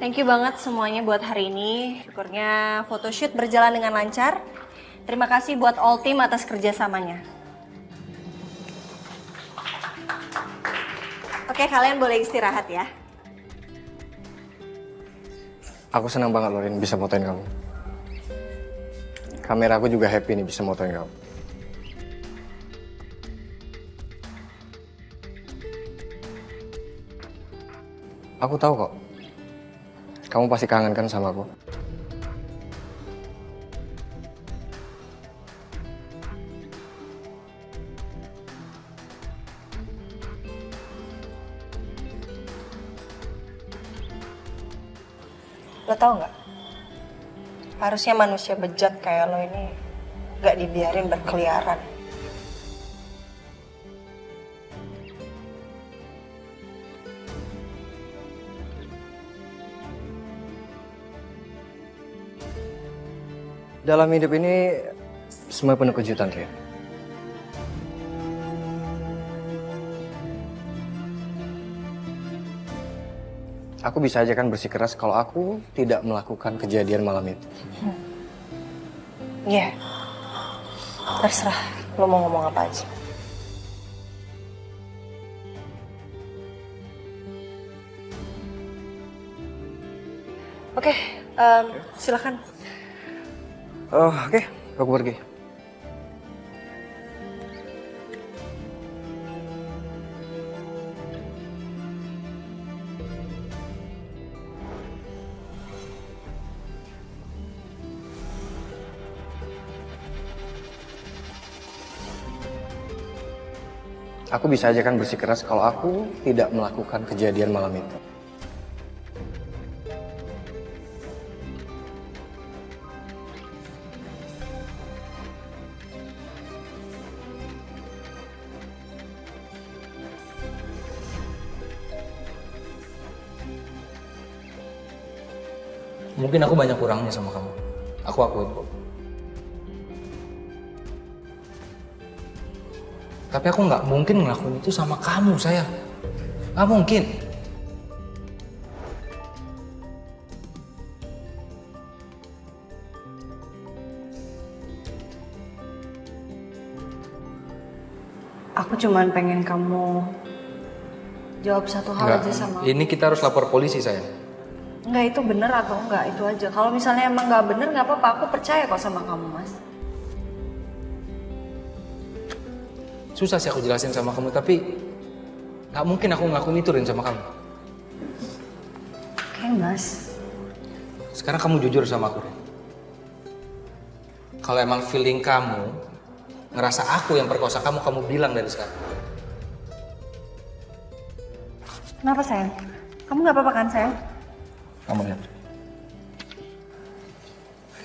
Thank you banget semuanya buat hari ini. Syukurnya photoshoot berjalan dengan lancar. Terima kasih buat all team atas kerjasamanya. Oke, kalian boleh istirahat ya. Aku senang banget loh Rin bisa motoin kamu. Kamera aku juga happy nih bisa motoin kamu. Aku tahu kok. Kamu pasti kangen kan sama aku. Lo tau nggak? Harusnya manusia bejat kayak lo ini nggak dibiarin berkeliaran. Dalam hidup ini semua penuh kejutan, Rin. Aku bisa aja kan bersikeras kalau aku tidak melakukan kejadian malam itu. Iya. Terserah lo mau ngomong apa aja. Oke, silakan. Oh, oke. Aku pergi. Aku bisa aja kan bersikeras kalau aku tidak melakukan kejadian malam itu. Mungkin aku banyak kurangnya sama kamu. Aku akuin kok. Tapi aku nggak mungkin ngelakuin itu sama kamu, sayang. Nggak mungkin. Aku cuman pengen kamu jawab satu hal aja sama aku. Ini kita harus lapor polisi, sayang. Enggak, itu bener atau enggak, itu aja. Kalau misalnya emang nggak bener, nggak apa-apa. Aku percaya kok sama kamu, Mas. Susah sih aku jelasin sama kamu, tapi nggak mungkin aku ngelakuin itu, Rin, sama kamu. Oke, Mas. Sekarang kamu jujur sama aku, Rin. Kalau emang feeling kamu ngerasa aku yang perkosa kamu, kamu bilang dari sekarang. Kenapa, sayang? Kamu nggak apa-apa kan, sayang? Kamu lihat.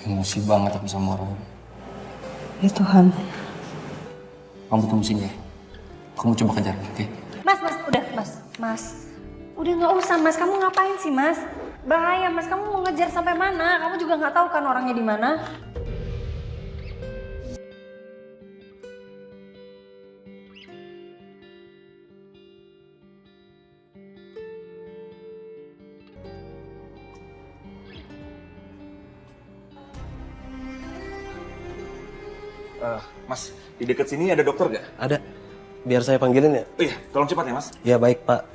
Emosi banget aku sama orang. Ya Tuhan. Kamu tunggu sini ya. Kamu coba kejar, oke? Mas, udah, Mas. Udah nggak usah, Mas. Kamu ngapain sih, Mas? Bahaya, Mas. Kamu mau ngejar sampai mana? Kamu juga nggak tahu kan orangnya di mana. Mas, di dekat sini ada dokter nggak? Ada. Biar saya panggilin ya? Oh iya, tolong cepat ya mas. Ya baik Pak.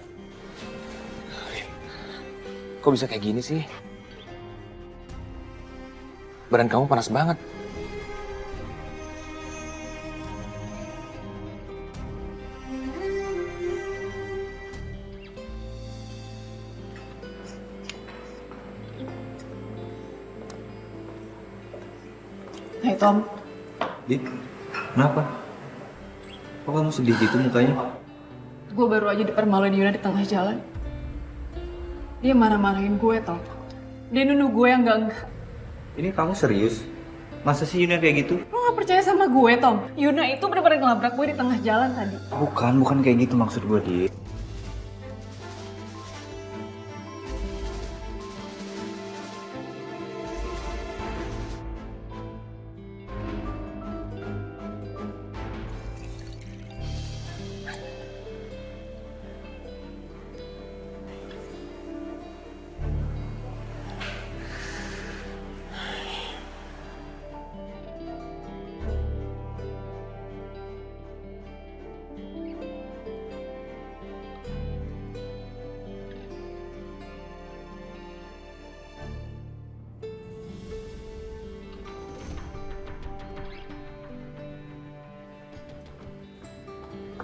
Kok bisa kayak gini sih? Badan kamu panas banget. Hai Tom, Dik, kenapa? Kok kamu sedih gitu mukanya? gue baru aja dipermaluin Yuna di tengah jalan. Dia marah-marahin gue, Tom. Dia nuduh gue yang enggak. Ini kamu serius? Masa sih Yuna kayak gitu? Lo gak percaya sama gue, Tom? Yuna itu bener-bener ngelabrak gue di tengah jalan tadi. Bukan kayak gitu maksud gue, Di.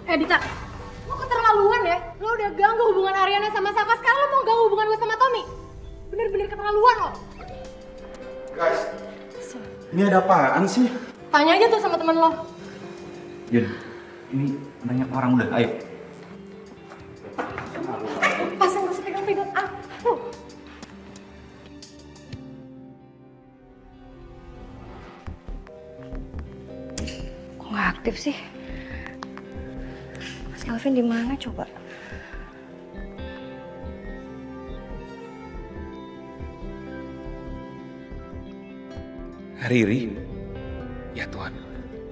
Dita, lo keterlaluan ya. Lo udah ganggu hubungan Ariana sama Safa, sekarang lo mau ganggu hubungan gue sama Tommy. Bener-bener keterlaluan lo. Guys, ini ada apaan sih? Tanya aja tuh sama temen lo. Yun, ini banyak orang udah, ayo. Pasang gak usah pegang-pegang aku. Kok nggak aktif sih? Mas Calvin di mana coba? Riri? Ya Tuhan,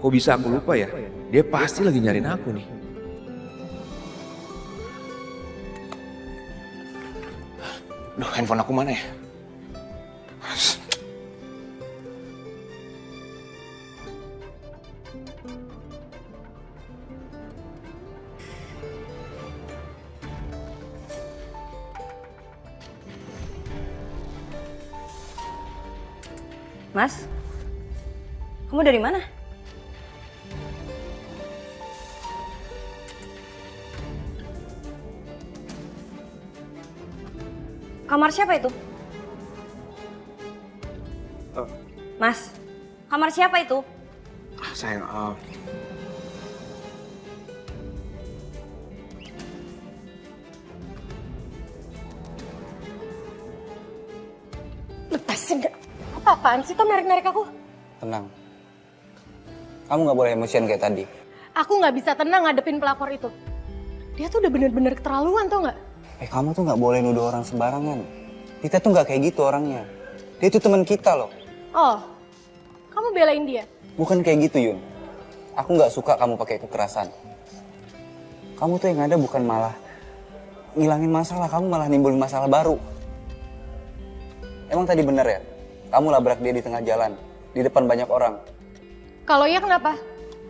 kok bisa aku lupa ya? Dia pasti lagi nyariin aku nih. Duh, handphone aku mana ya? Mas, kamu dari mana? Kamar siapa itu? Mas, kamar siapa itu? Sayang, Lepasin gak? Apa-apaan sih Tom narik-narik aku? Tenang. Kamu nggak boleh emosian kayak tadi. Aku gak bisa tenang ngadepin pelakor itu. Dia tuh udah bener-bener keterlaluan tau gak? Kamu tuh nggak boleh nuduh orang sembarangan. Kita tuh nggak kayak gitu orangnya. Dia itu teman kita loh. Oh, kamu belain dia? Bukan kayak gitu, Yun. Aku nggak suka kamu pakai kekerasan. Kamu tuh yang ada bukan malah ngilangin masalah, kamu malah nimbulin masalah baru. Emang tadi bener ya? Kamu labrak dia di tengah jalan, di depan banyak orang. Kalau iya kenapa?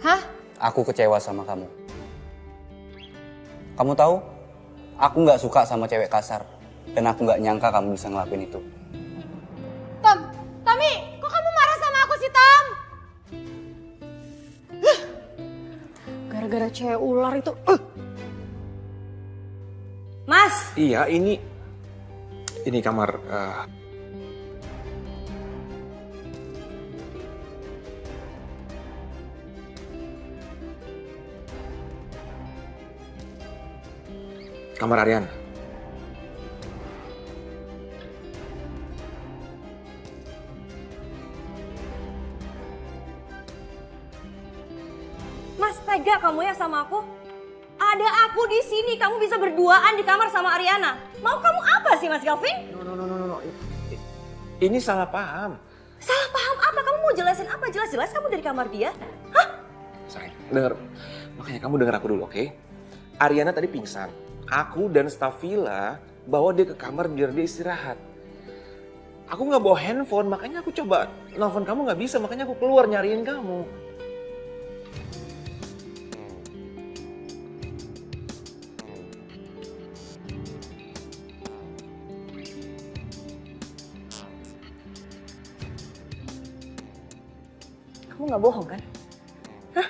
Hah? Aku kecewa sama kamu. Kamu tahu? Aku nggak suka sama cewek kasar. Dan aku nggak nyangka kamu bisa ngelakuin itu. Tommy, kok kamu marah sama aku sih, Tom? Gara-gara cewek ular itu. Mas! iya ini kamar. Kamar Ariana. Mas, tega kamu ya sama aku? Ada aku di sini, kamu bisa berduaan di kamar sama Ariana. Mau kamu apa sih, Mas Calvin? No. Ini salah paham. Salah paham apa? Kamu mau jelasin apa? Jelas-jelas kamu dari kamar dia. Hah? Sayang, denger. Makanya kamu denger aku dulu, oke? Ariana tadi pingsan. Aku dan staf villa bawa dia ke kamar biar dia istirahat. Aku nggak bawa handphone, makanya aku coba nelfon kamu nggak bisa, makanya aku keluar nyariin kamu. Kamu nggak bohong kan? Hah?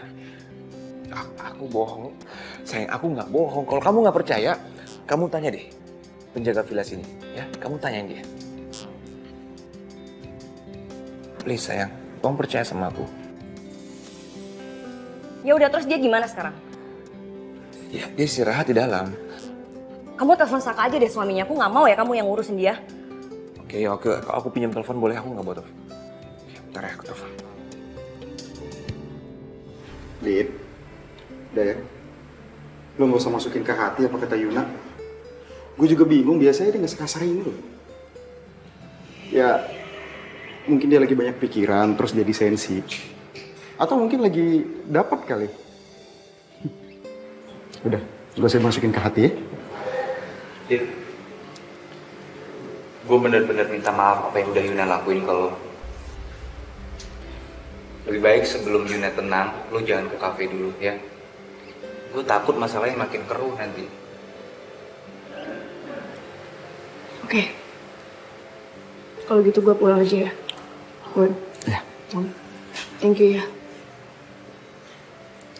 Aku bohong. Sayang, aku nggak bohong. Kalau kamu nggak percaya, kamu tanya deh penjaga villa sini, ya. Kamu tanyain dia. Please sayang, tolong percaya sama aku. Ya udah, terus dia gimana sekarang? Ya, dia istirahat di dalam. Kamu telepon Saka aja deh suaminya. Aku nggak mau ya kamu yang ngurusin dia. Oke, kalau aku pinjam telepon boleh? Aku nggak bawa telepon. Ya, bentar ya, aku telepon. Dit, udah ya. Lo gak usah masukin ke hati apa kata Yuna. Gue juga bingung, biasanya dia gak sekasar ini loh. Ya, mungkin dia lagi banyak pikiran, terus jadi sensi. Atau mungkin lagi dapat kali. Udah, gak usah masukin ke hati ya. Dit, gue bener-bener minta maaf apa yang udah Yuna lakuin kalau lebih baik sebelum Yuna tenang, lo jangan ke kafe dulu ya. Gue takut masalahnya makin keruh nanti. Oke. Kalau gitu gue pulang aja ya. Gue. Ya. Thank you ya.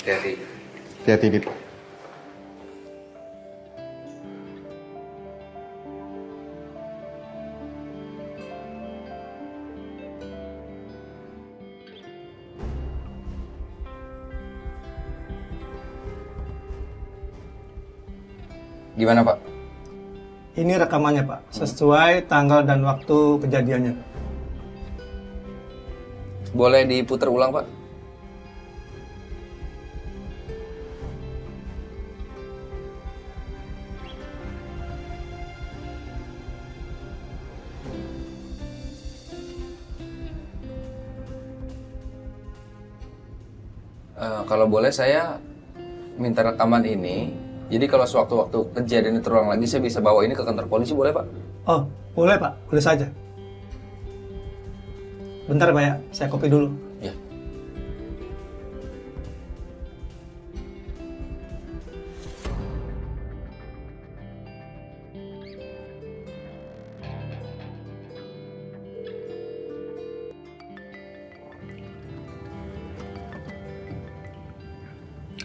Hati-hati. Hati-hati, Dit. Gimana Pak? Ini rekamannya Pak, sesuai tanggal dan waktu kejadiannya. Boleh diputar ulang Pak? Kalau boleh saya minta rekaman ini. Jadi kalau sewaktu-waktu kejadian itu terulang lagi, saya bisa bawa ini ke kantor polisi, boleh Pak? Oh, boleh Pak, boleh saja. Bentar Pak ya, saya copy dulu. Ya.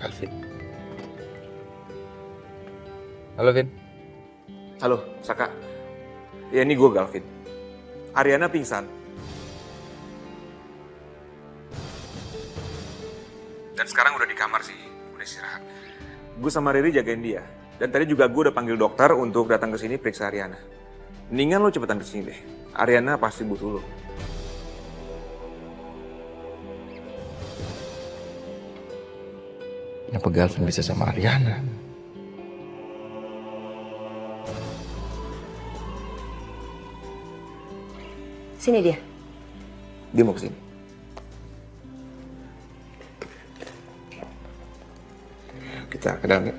Alvin. Halo Vin. Halo, Saka. Ya ini gue Galvin. Ariana pingsan. Dan sekarang udah di kamar sih, udah istirahat. Gue sama Riri jagain dia. Dan tadi juga gue udah panggil dokter untuk datang ke sini periksa Ariana. Mendingan lo cepetan kesini deh. Ariana pasti butuh lo. Kenapa Galvin bisa sama Ariana? Sini dia. Dia mau kesini. Kita ke dalam ya.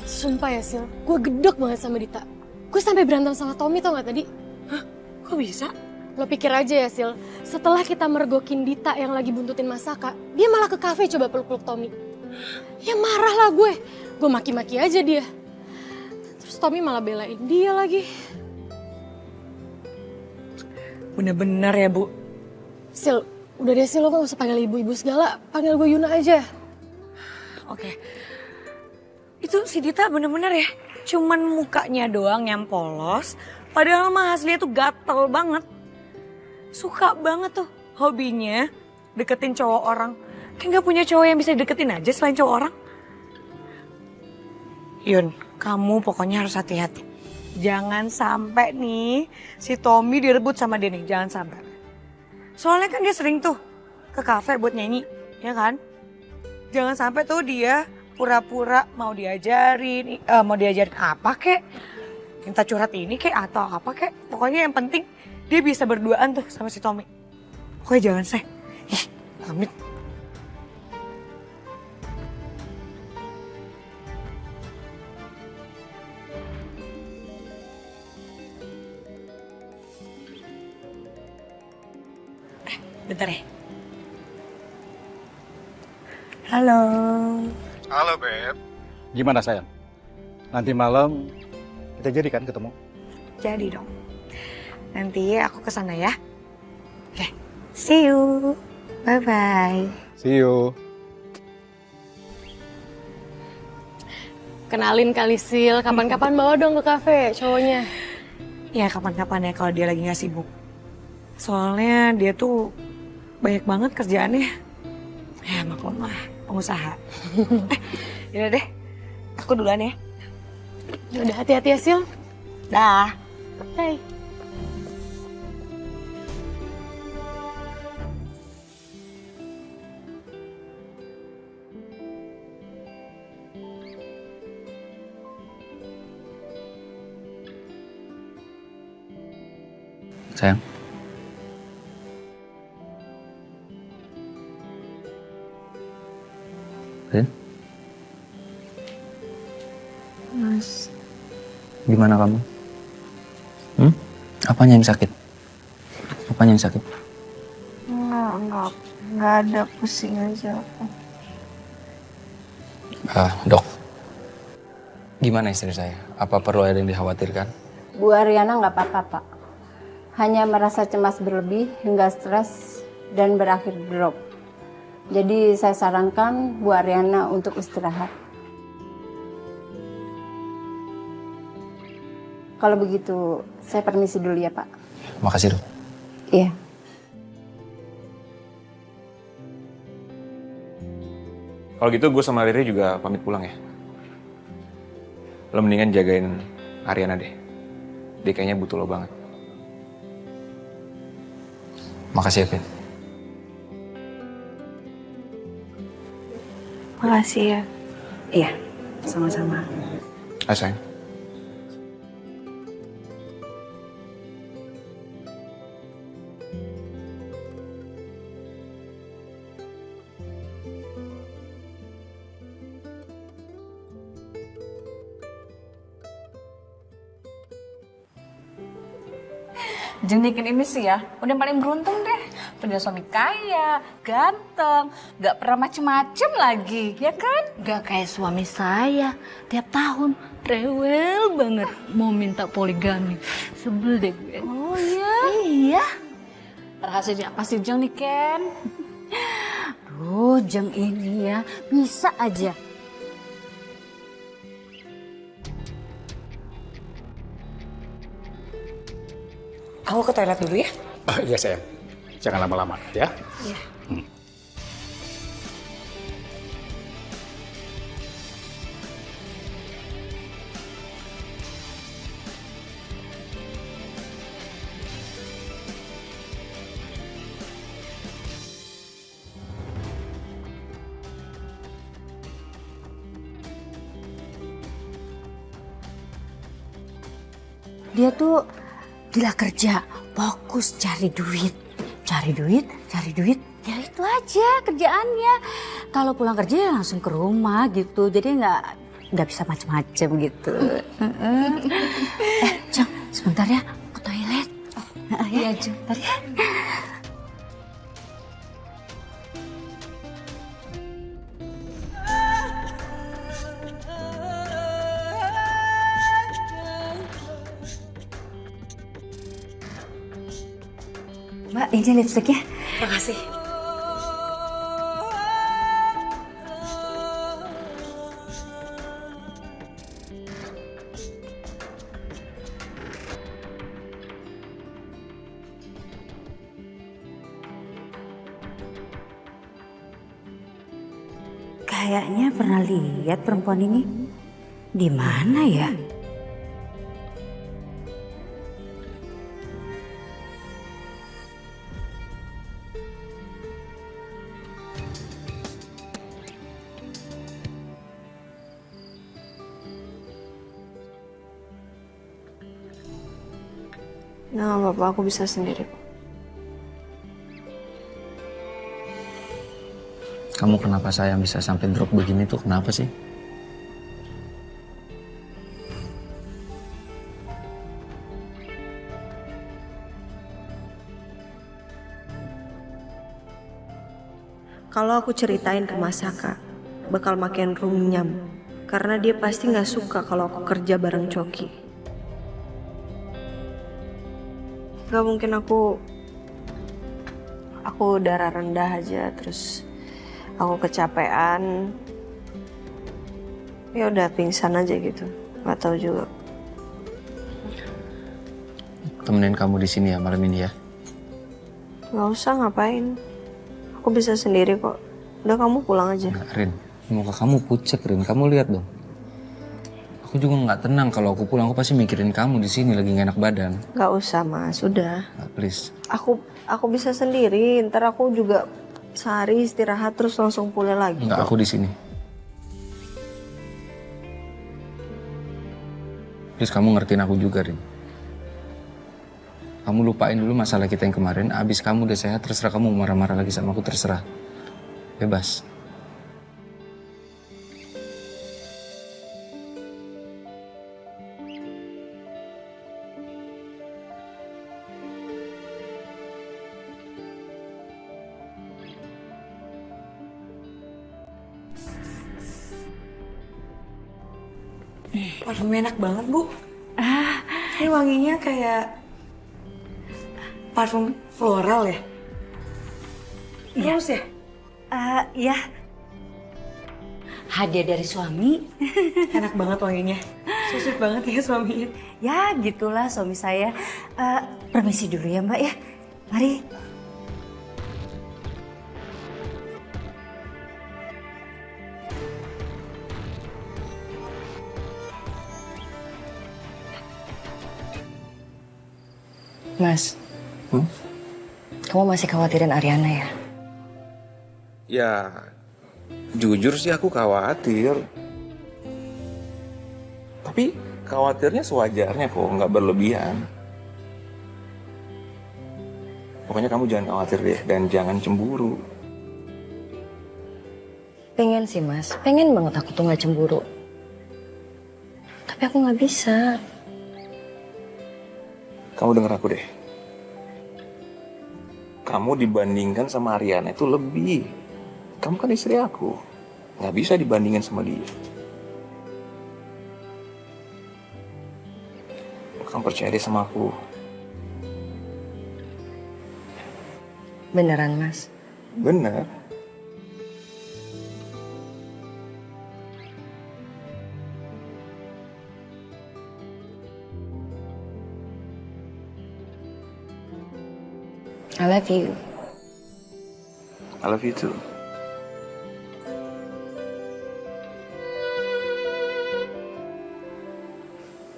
Sumpah ya Sil, gue gedek banget sama Dita. Gue sampai berantem sama Tommy tau gak tadi? Hah? Kok bisa? Lo pikir aja ya Sil, setelah kita mergokin Dita yang lagi buntutin Masaka, dia malah ke kafe coba peluk-peluk Tommy. Ya marah lah gue maki-maki aja dia. Terus Tommy malah belain dia lagi. Bener-bener ya Bu. Sil, udah deh Sil, lo gak usah panggil ibu-ibu segala, panggil gue Yuna aja. Oke. Itu si Dita bener-bener ya, cuman mukanya doang yang polos, padahal mah aslinya tuh gatel banget. Suka banget tuh hobinya deketin cowok orang. Kayak gak punya cowok yang bisa deketin aja selain cowok orang. Yun, kamu pokoknya harus hati-hati. Jangan sampai nih si Tommy direbut sama dia nih, jangan sampai. Soalnya kan dia sering tuh ke kafe buat nyanyi, ya kan? Jangan sampai tuh dia pura-pura mau diajarin apa kek, minta curhat ini kek atau apa kek. Pokoknya yang penting dia bisa berduaan tuh sama si Tommy. Pokoknya jangan seh. Amit. Bentar ya. Halo. Halo Beb. Gimana sayang? Nanti malam kita jadi kan ketemu? Jadi dong. Nanti aku kesana ya. Oke. See you. Bye-bye. See you. Kenalin kali Sil, kapan-kapan bawa dong ke kafe cowoknya. Ya kapan-kapan ya kalau dia lagi gak sibuk. Soalnya dia tuh banyak banget kerjaannya. Ya maklum lah, pengusaha. Yaudah deh, aku duluan ya. Udah hati-hati ya Sil. Dah. Bye. Sayang. Rin? Mas. Gimana kamu? Apanya yang sakit? Apanya yang sakit? Enggak ada, pusing aja aku. Dok. Gimana istri saya? Apa perlu ada yang dikhawatirkan? Bu Ariana nggak apa-apa, Pak. Hanya merasa cemas berlebih hingga stres dan berakhir drop. Jadi saya sarankan Bu Ariana untuk istirahat. Kalau begitu, saya permisi dulu ya, Pak. Makasih, Dok. Iya. Kalau gitu gue sama Riri juga pamit pulang ya. Lo mendingan jagain Ariana deh. Dia kayaknya butuh lo banget. Makasih ya, Vin. Makasih ya. Iya, sama-sama. Ayo sayang. Jenikin ini sih ya, udah paling beruntung deh. Punya suami kaya, ganteng, gak pernah macem-macem lagi, ya kan? Gak kayak suami saya, tiap tahun rewel banget mau minta poligami. Sebel deh gue. Oh iya? Iya. Rahasianya apa sih Jeng nih Ken? Duh, Jeng ini ya bisa aja. Aku ke toilet dulu ya. Oh, iya sayang, jangan lama-lama ya. Iya. Dia tuh gila kerja, fokus cari duit. Cari duit, cari duit. Ya itu aja kerjaannya. Kalau pulang kerja ya langsung ke rumah gitu. Jadi nggak bisa macem-macem gitu. Jeng, sebentar ya ke toilet. Iya Jeng. Bentar ya. Mbak, ini lipstiknya. Makasih. Kayaknya pernah lihat perempuan ini. Di mana ya? Nah, nggak apa-apa, aku bisa sendiri. Kamu kenapa sayang bisa sampai drop begini tuh kenapa sih? Kalau aku ceritain ke Mas Saka, bakal makin runyam. Karena dia pasti nggak suka kalau aku kerja bareng Coki. Gak mungkin aku darah rendah aja, terus aku kecapean. Ya udah pingsan aja gitu. Gak tahu juga. Temenin kamu di sini ya malam ini ya. Gak usah ngapain. Aku bisa sendiri kok. Udah kamu pulang aja. Nggak, Rin, muka kamu pucet, Rin. Kamu lihat dong. Aku juga nggak tenang kalau aku pulang. Aku pasti mikirin kamu di sini lagi nggak enak badan. Gak usah Mas, udah. Nah, please. Aku bisa sendiri. Ntar aku juga sehari istirahat terus langsung pulang lagi. Nggak, aku di sini. Please kamu ngertiin aku juga, Rin. Kamu lupain dulu masalah kita yang kemarin. Abis kamu udah sehat, terserah kamu marah-marah lagi sama aku, terserah. Bebas. Parfumnya enak banget, Bu. Ini wanginya kayak parfum floral ya? Rose ya? Ya. Hadiah dari suami. Enak banget wanginya. So sweet banget ya suaminya. Ya gitulah suami saya. Permisi dulu ya Mbak ya. Mari. Mas, kamu masih khawatirin Ariana ya? Ya, jujur sih aku khawatir. Tapi khawatirnya sewajarnya kok, nggak berlebihan. Pokoknya kamu jangan khawatir deh, dan jangan cemburu. Pengen sih Mas, pengen banget aku tuh nggak cemburu. Tapi aku nggak bisa. Kamu denger aku deh. Kamu dibandingkan sama Ariana itu lebih. Kamu kan istri aku. Nggak bisa dibandingin sama dia. Kamu percaya deh sama aku. Beneran Mas? Bener. I love you. I love you too.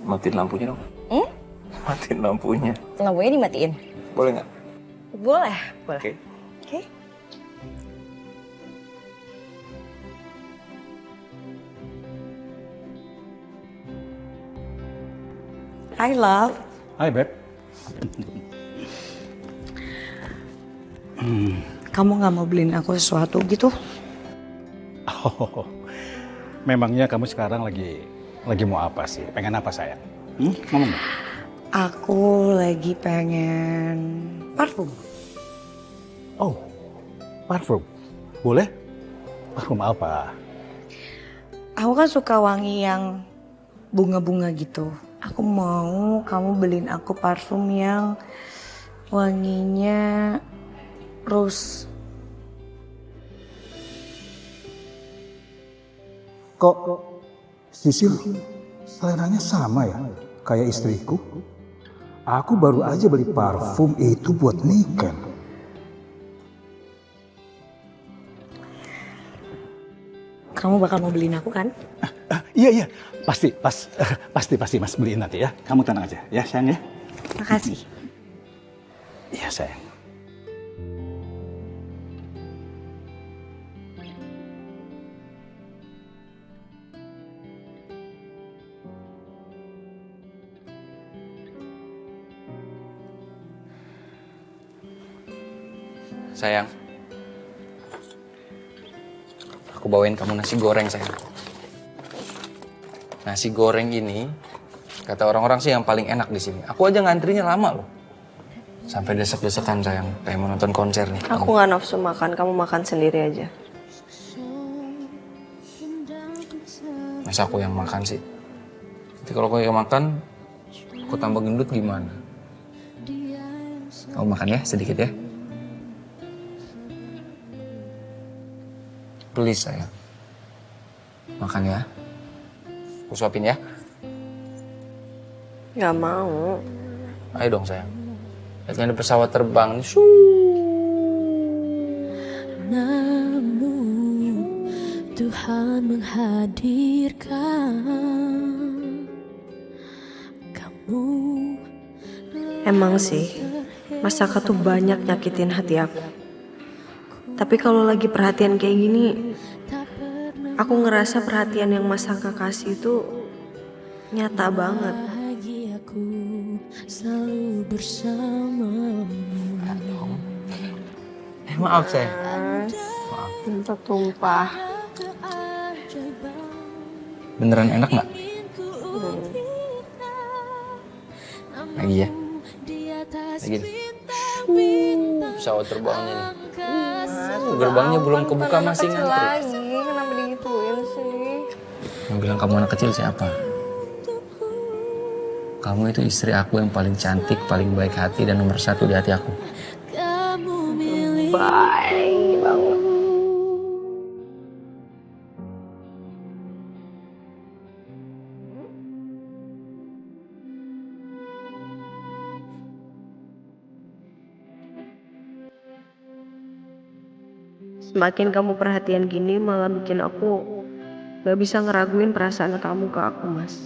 Matiin lampunya dong. Matiin lampunya. Lampunya dimatiin? Boleh nggak? Boleh, boleh. Oke. Oke. Hi love. Hai, Beb. Kamu nggak mau beliin aku sesuatu gitu? Oh, memangnya kamu sekarang lagi mau apa sih? Pengen apa sayang? Ngomong nggak? Aku lagi pengen parfum. Oh, parfum. Boleh? Parfum apa? Aku kan suka wangi yang bunga-bunga gitu. Aku mau kamu beliin aku parfum yang wanginya rose. Kok Sisil seleranya sama ya? Kayak istriku? Aku baru aja beli parfum itu buat Niken. Kamu bakal mau beliin aku kan? Iya, pasti Mas beliin nanti ya. Kamu tenang aja ya sayang ya. Makasih. Iya sayang. Sayang, aku bawain kamu nasi goreng sayang. Nasi goreng ini, kata orang-orang sih yang paling enak di sini. Aku aja ngantrinya lama loh. Sampai desek-desekan sayang, kayak mau nonton konser nih. Aku nggak nafsu makan, kamu makan sendiri aja. Masa aku yang makan sih? Nanti kalau aku yang makan, aku tambah gendut gimana? Kamu makan ya, sedikit ya. Please sayang. Makan ya. Aku suapin ya. Gak mau. Ayo dong sayang. Lihat ada pesawat terbang. Namun Tuhan menghadirkan kamu. Emang sih, Mas Saka tuh banyak nyakitin hati aku. Tapi kalau lagi perhatian kayak gini, aku ngerasa perhatian yang Mas Saka kasih itu nyata banget. Bahagiaku selalu bersamamu. Maaf sayang. Maaf. Tumpah. Beneran enak nggak? Lagi ya. Lagi nih. Pesawat terbangnya nih. Gerbangnya belum kebuka masih ngantri. Lagi, kenapa digituin sih? Yang bilang kamu anak kecil siapa? Kamu itu istri aku yang paling cantik, paling baik hati, dan nomor 1 di hati aku. Baik banget. Semakin kamu perhatian gini malah bikin aku gak bisa ngeraguin perasaan kamu ke aku, Mas.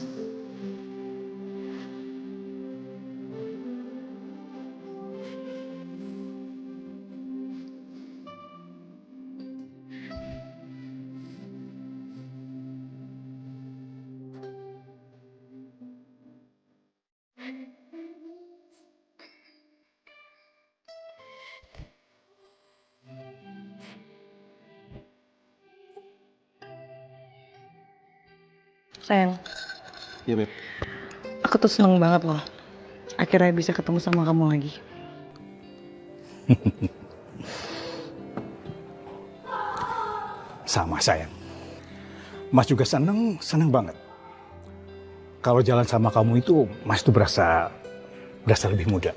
Sayang, Iya, Beb. aku tuh seneng banget loh. Akhirnya bisa ketemu sama kamu lagi. Sama sayang. Mas juga seneng banget. Kalau jalan sama kamu itu, Mas tuh berasa lebih muda.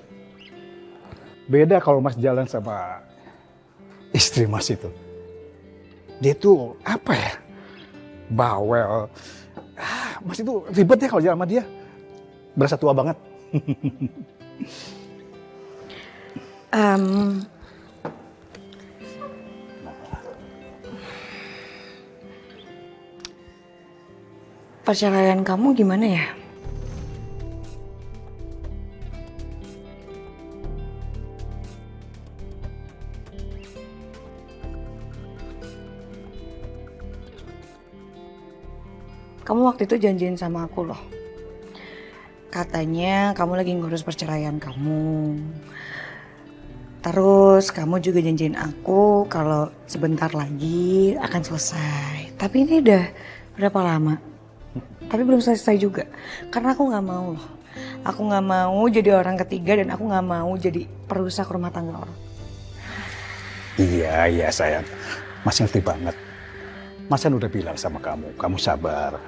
Beda kalau Mas jalan sama istri Mas itu. Dia tuh apa ya? Bawel. Mas itu ribet ya kalau jalan sama dia. Berasa tua banget. Perceraian kamu gimana ya? Kamu waktu itu janjiin sama aku loh. Katanya kamu lagi ngurus perceraian kamu. Terus kamu juga janjiin aku kalau sebentar lagi akan selesai. Tapi ini udah berapa lama? Tapi belum selesai juga. Karena aku gak mau loh. Aku gak mau jadi orang ketiga dan aku gak mau jadi perusak rumah tangga orang. Iya sayang. Mas ngerti banget. Mas kan udah bilang sama kamu sabar.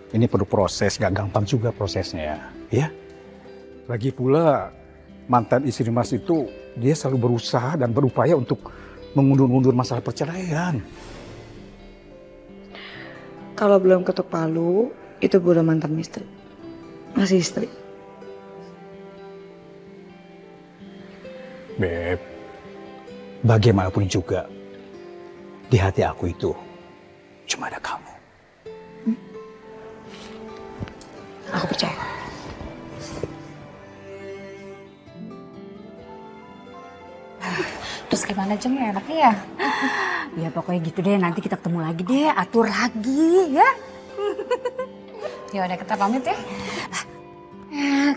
Ini perlu proses, gak gampang juga prosesnya, ya. Lagi pula mantan istri Mas itu dia selalu berusaha dan berupaya untuk mengundur-undur masalah perceraian. Kalau belum ketuk palu, itu belum mantan istri. Masih istri. Beb, bagaimanapun juga, di hati aku itu cuma ada kamu. Aku percaya. Terus gimana Jeng ya enaknya ya? Ya pokoknya gitu deh, nanti kita ketemu lagi deh, atur lagi ya. Ya udah kita pamit ya.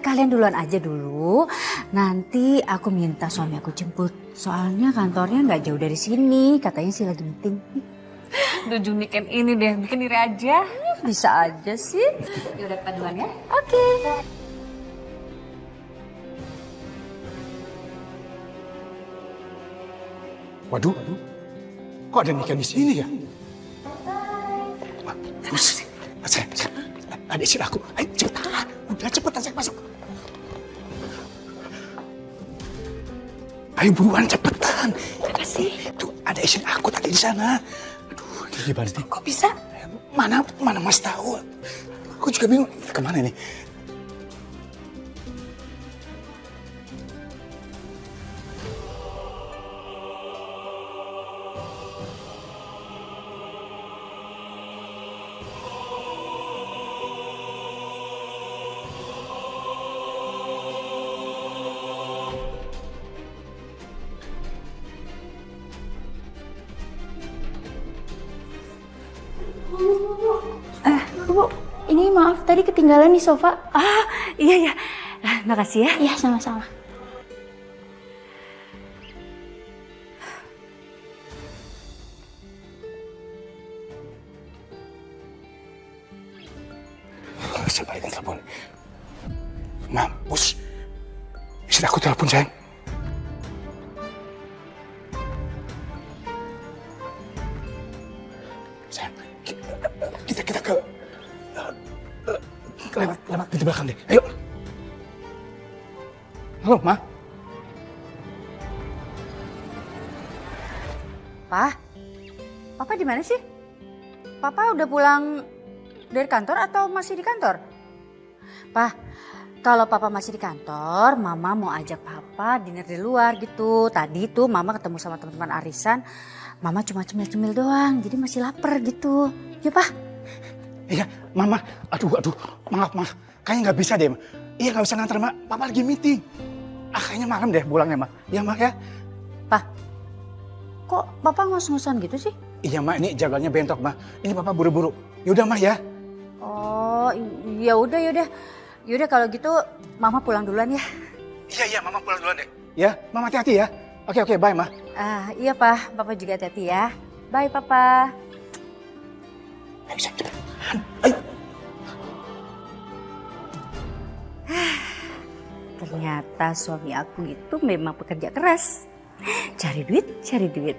Kalian duluan aja dulu, nanti aku minta suami aku jemput. Soalnya kantornya nggak jauh dari sini, katanya sih lagi meeting. Duh weekend ini deh, bikin diri aja. Bisa aja sih. Ya udah kita duluan ya. Oke. Waduh, kok ada nikah di sini ya? Saya, ada istri aku. Ayo cepetan, udah cepetan saya masuk. Ayo buruan cepetan. Apa sih? Tuh ada istri aku tadi di sana. Aduh, gimana nih? Kok bisa? Mana Mas tahu? Aku juga bingung. Kemana nih? Bu, ini maaf tadi ketinggalan di sofa. Ah, iya. Makasih ya. Iya, sama-sama. Saya balikan telepon. Mampus. Istri aku telepon, sayang. Sayang, kita ke lewat di belakang deh. Ayo. Halo, Ma. Papa di mana sih? Papa udah pulang dari kantor atau masih di kantor? Kalau Papa masih di kantor, Mama mau ajak Papa dinner di luar gitu. Tadi tuh Mama ketemu sama teman-teman arisan, Mama cuma cemil-cemil doang, jadi masih lapar gitu. Ya, Pak? Iya, Mama. Aduh. Maaf, Ma. Kayaknya nggak bisa deh, Ma. Iya, nggak bisa nganter, Ma. Papa lagi meeting. Kayaknya malam deh pulangnya, Ma. Ya, Ma, ya. Kok Papa ngos-ngosan gitu sih? Iya, Ma. Ini jalannya bentok, Ma. Ini Papa buru-buru. Yaudah, Ma, ya. Oh, ya udah. Yaudah kalau gitu Mama pulang duluan ya. Iya, Mama pulang duluan deh. Ya, Mama hati-hati ya. Oke, bye, Ma. Iya, Pak. Papa juga hati-hati ya. Bye, Papa. Ayo, cepetan. Ayo. ternyata suami aku itu memang pekerja keras. Cari duit, cari duit.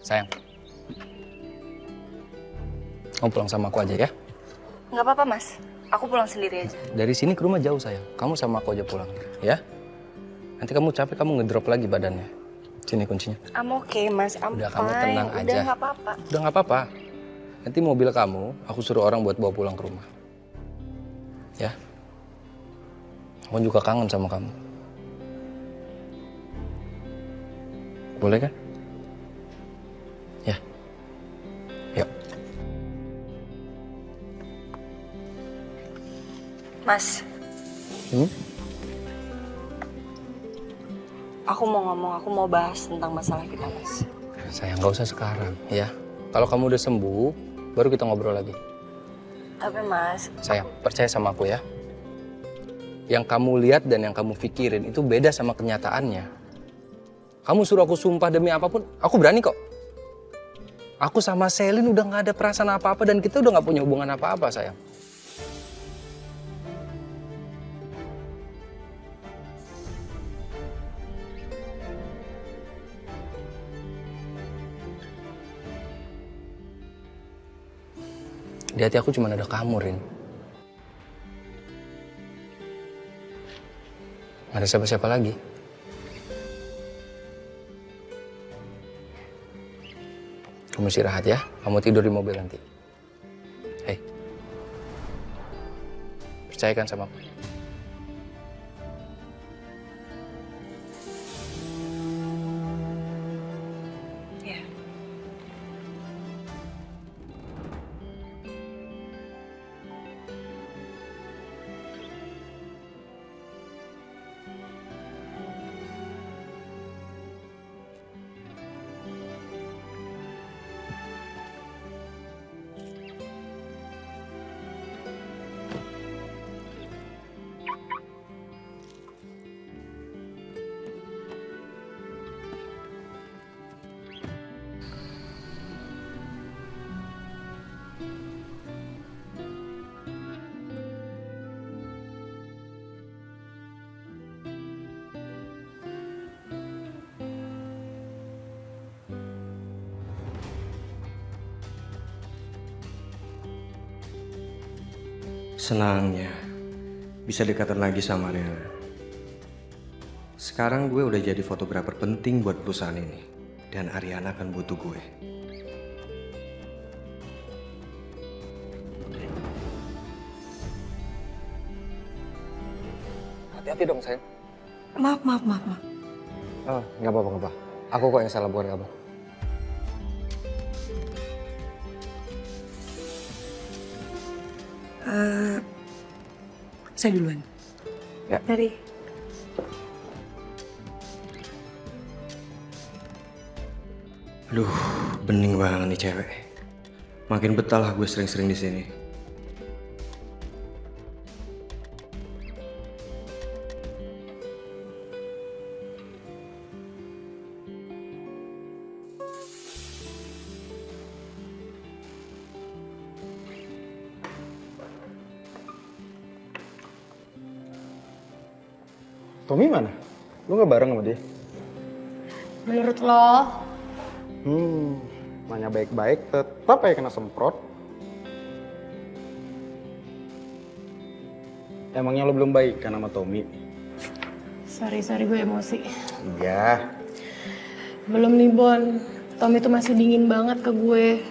Sayang, kamu pulang sama aku aja ya. Nggak apa-apa mas, aku pulang sendiri aja. Dari sini ke rumah jauh sayang, kamu sama aku aja pulang ya. Nanti kamu capek, kamu ngedrop lagi badannya. Sini kuncinya. I'm okay mas, I'm Udah fine. kamu tenang aja. Udah nggak apa-apa. Udah nggak apa-apa. Nanti mobil kamu, aku suruh orang buat bawa pulang ke rumah. Ya. Aku juga kangen sama kamu. Boleh kan? Ya. Yuk. Mas, aku mau ngomong, aku mau bahas tentang masalah kita mas. Sayang, nggak usah sekarang ya. Kalau kamu udah sembuh, baru kita ngobrol lagi. Tapi mas, Sayang, percaya sama aku ya. Yang kamu lihat dan yang kamu pikirin itu beda sama kenyataannya. Kamu suruh aku sumpah demi apapun, aku berani kok. Aku sama Selin udah nggak ada perasaan apa-apa dan kita udah nggak punya hubungan apa-apa, sayang. Di hati aku cuma ada kamu, Rin. Gak ada siapa-siapa lagi. Kamu istirahat ya, kamu tidur di mobil nanti. Hei, percayakan sama aku. ya. Senangnya bisa dekatan lagi sama Ariana. Sekarang gue udah jadi fotografer penting buat perusahaan ini. Dan Ariana akan butuh gue. Hati-hati dong, sayang. Maaf. Oh, nggak apa-apa. Aku kok yang salah, bukan kamu. Saya duluan. Ya. Dari. Aduh, bening banget nih cewek. Makin betah lah gue sering-sering di sini. Tommy mana? Lu gak bareng sama dia? Menurut lo, Nanya baik-baik tetap aja kena semprot. Emangnya lo belum baik kan sama Tommy? sorry gue emosi. Iya. Belum nih Bon, Tommy tuh masih dingin banget ke gue.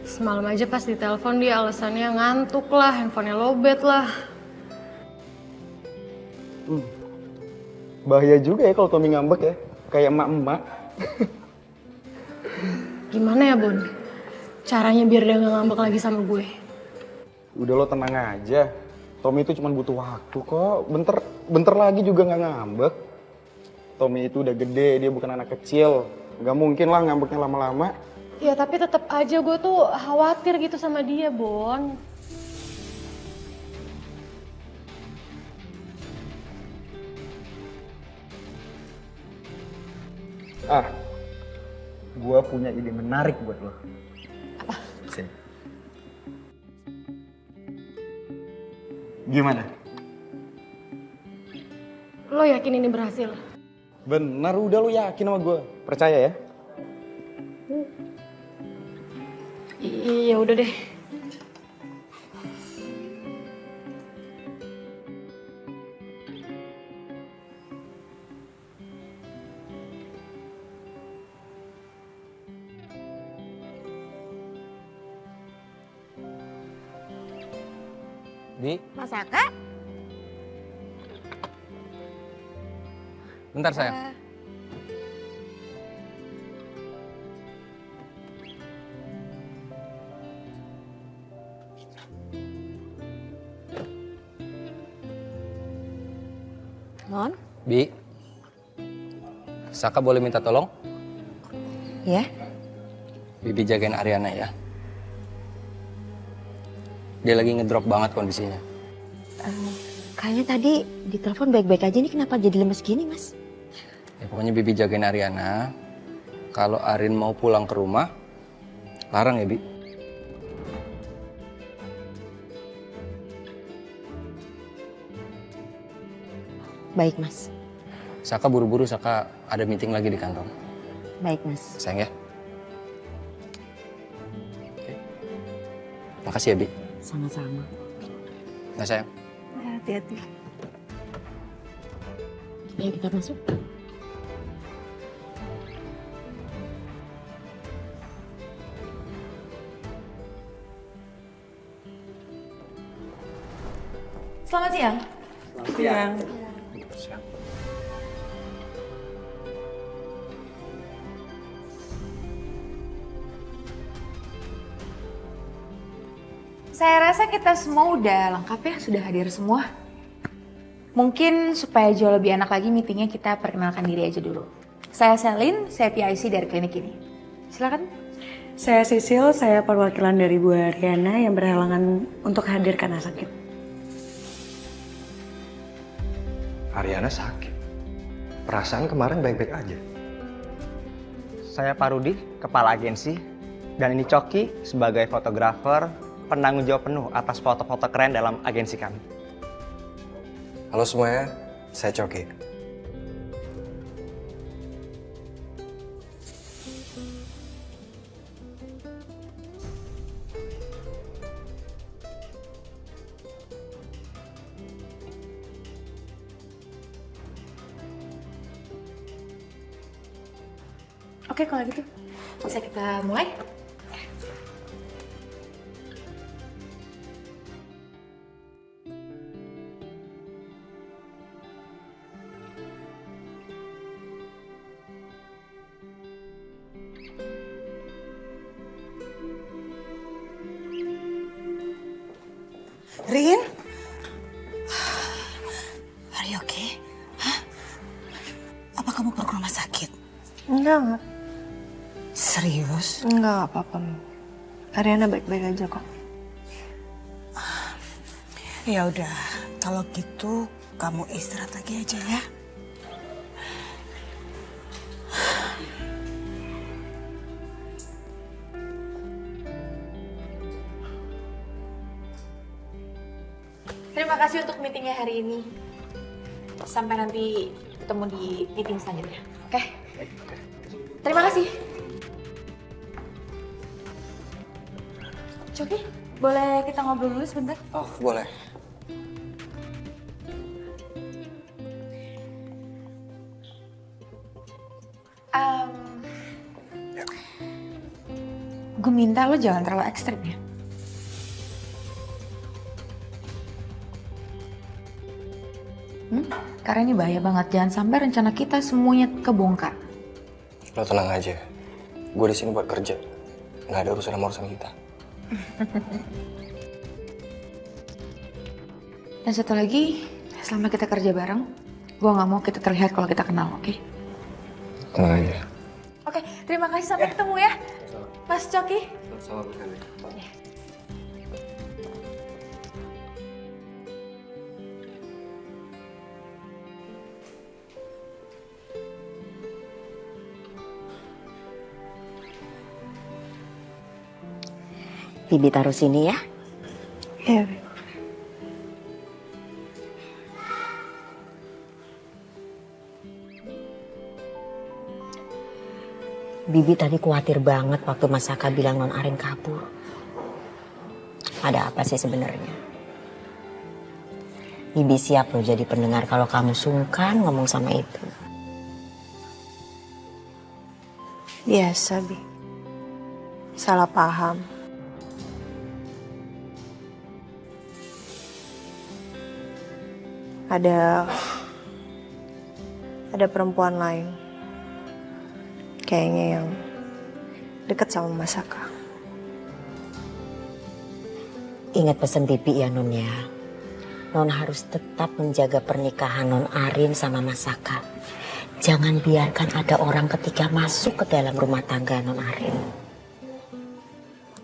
Semalam aja pas ditelepon dia alasannya ngantuk lah, handphonenya lowbat lah. Bahaya juga ya kalau Tommy ngambek ya, kayak emak-emak. Gimana ya Bon? Caranya biar dia gak ngambek lagi sama gue. Udah lo tenang aja, Tommy itu cuma butuh waktu kok. Bentar lagi juga nggak ngambek. Tommy itu udah gede, dia bukan anak kecil. Gak mungkin lah ngambeknya lama-lama. Ya tapi tetap aja gue tuh khawatir gitu sama dia Bon. Gua punya ide menarik buat lo. Apa? Sini. Gimana? Lo yakin ini berhasil? Bener, udah lu yakin sama gue. Percaya ya? Iya udah deh. Bi, Mas Aka? bentar sayang. Non? Bi, Saka boleh minta tolong? Ya? Bibi jagain Ariana ya. Dia lagi ngedrop banget kondisinya. Kayaknya tadi di telepon baik-baik aja, nih kenapa jadi lemes gini, Mas? Ya pokoknya Bibi jagain Ariana. Kalau Arin mau pulang ke rumah, larang ya Bi. Baik, Mas. Saka buru-buru, Saka ada meeting lagi di kantor. Baik, Mas. Sayang ya. Oke. Makasih ya Bi. Sama-sama. Nah sayang. Hati-hati. Ayo kita masuk. Selamat siang. Siang. Saya rasa kita semua udah lengkap ya, sudah hadir semua. Mungkin supaya jauh lebih enak lagi meetingnya kita perkenalkan diri aja dulu. Saya Selin, saya PIC dari klinik ini. Silakan. Saya Sisil, saya perwakilan dari Bu Ariana yang berhalangan untuk hadir karena sakit. Ariana sakit. Perasaan kemarin baik-baik aja. Saya Pak Rudi, kepala agensi. Dan ini Coki sebagai fotografer, penanggung jawab penuh atas foto-foto keren dalam agensi kami. Halo semuanya, saya Coki. Oke, kalau gitu bisa kita mulai. Rin? Are you okay? Hah? Apa kamu perlu ke rumah sakit? Enggak. Serius? Enggak apa-apa. Ariana baik-baik aja kok. Ya udah, kalau gitu kamu istirahat lagi aja ya. Terima kasih untuk meetingnya hari ini. Sampai nanti ketemu di meeting selanjutnya. Oke? Terima kasih. Coki, boleh kita ngobrol dulu sebentar? Oh, boleh. Gue minta lo jangan terlalu ekstrim ya. Karena ini bahaya banget. Jangan sampai rencana kita semuanya kebongkar. Lo tenang aja. Gue di sini buat kerja. Nggak ada urusan sama urusan kita. Dan satu lagi, selama kita kerja bareng, gue nggak mau kita terlihat kalau kita kenal, oke? Tenang aja. Oke, terima kasih. Sampai ketemu ya, Mas Coki. Sama sekali. Bibi taruh sini ya. Iya. Bibi tadi khawatir banget waktu Mas Saka bilang Non Arin kabur. Ada apa sih sebenarnya? Bibi siap loh jadi pendengar kalau kamu sungkan ngomong sama ibu. Biasa, Bi. Salah paham. Ada perempuan lain. Kayaknya yang deket sama Mas Saka. Ingat pesan Bibi ya Non ya. Non harus tetap menjaga pernikahan Non Arin sama Mas Saka. Jangan biarkan ada orang ketiga masuk ke dalam rumah tangga Non Arin.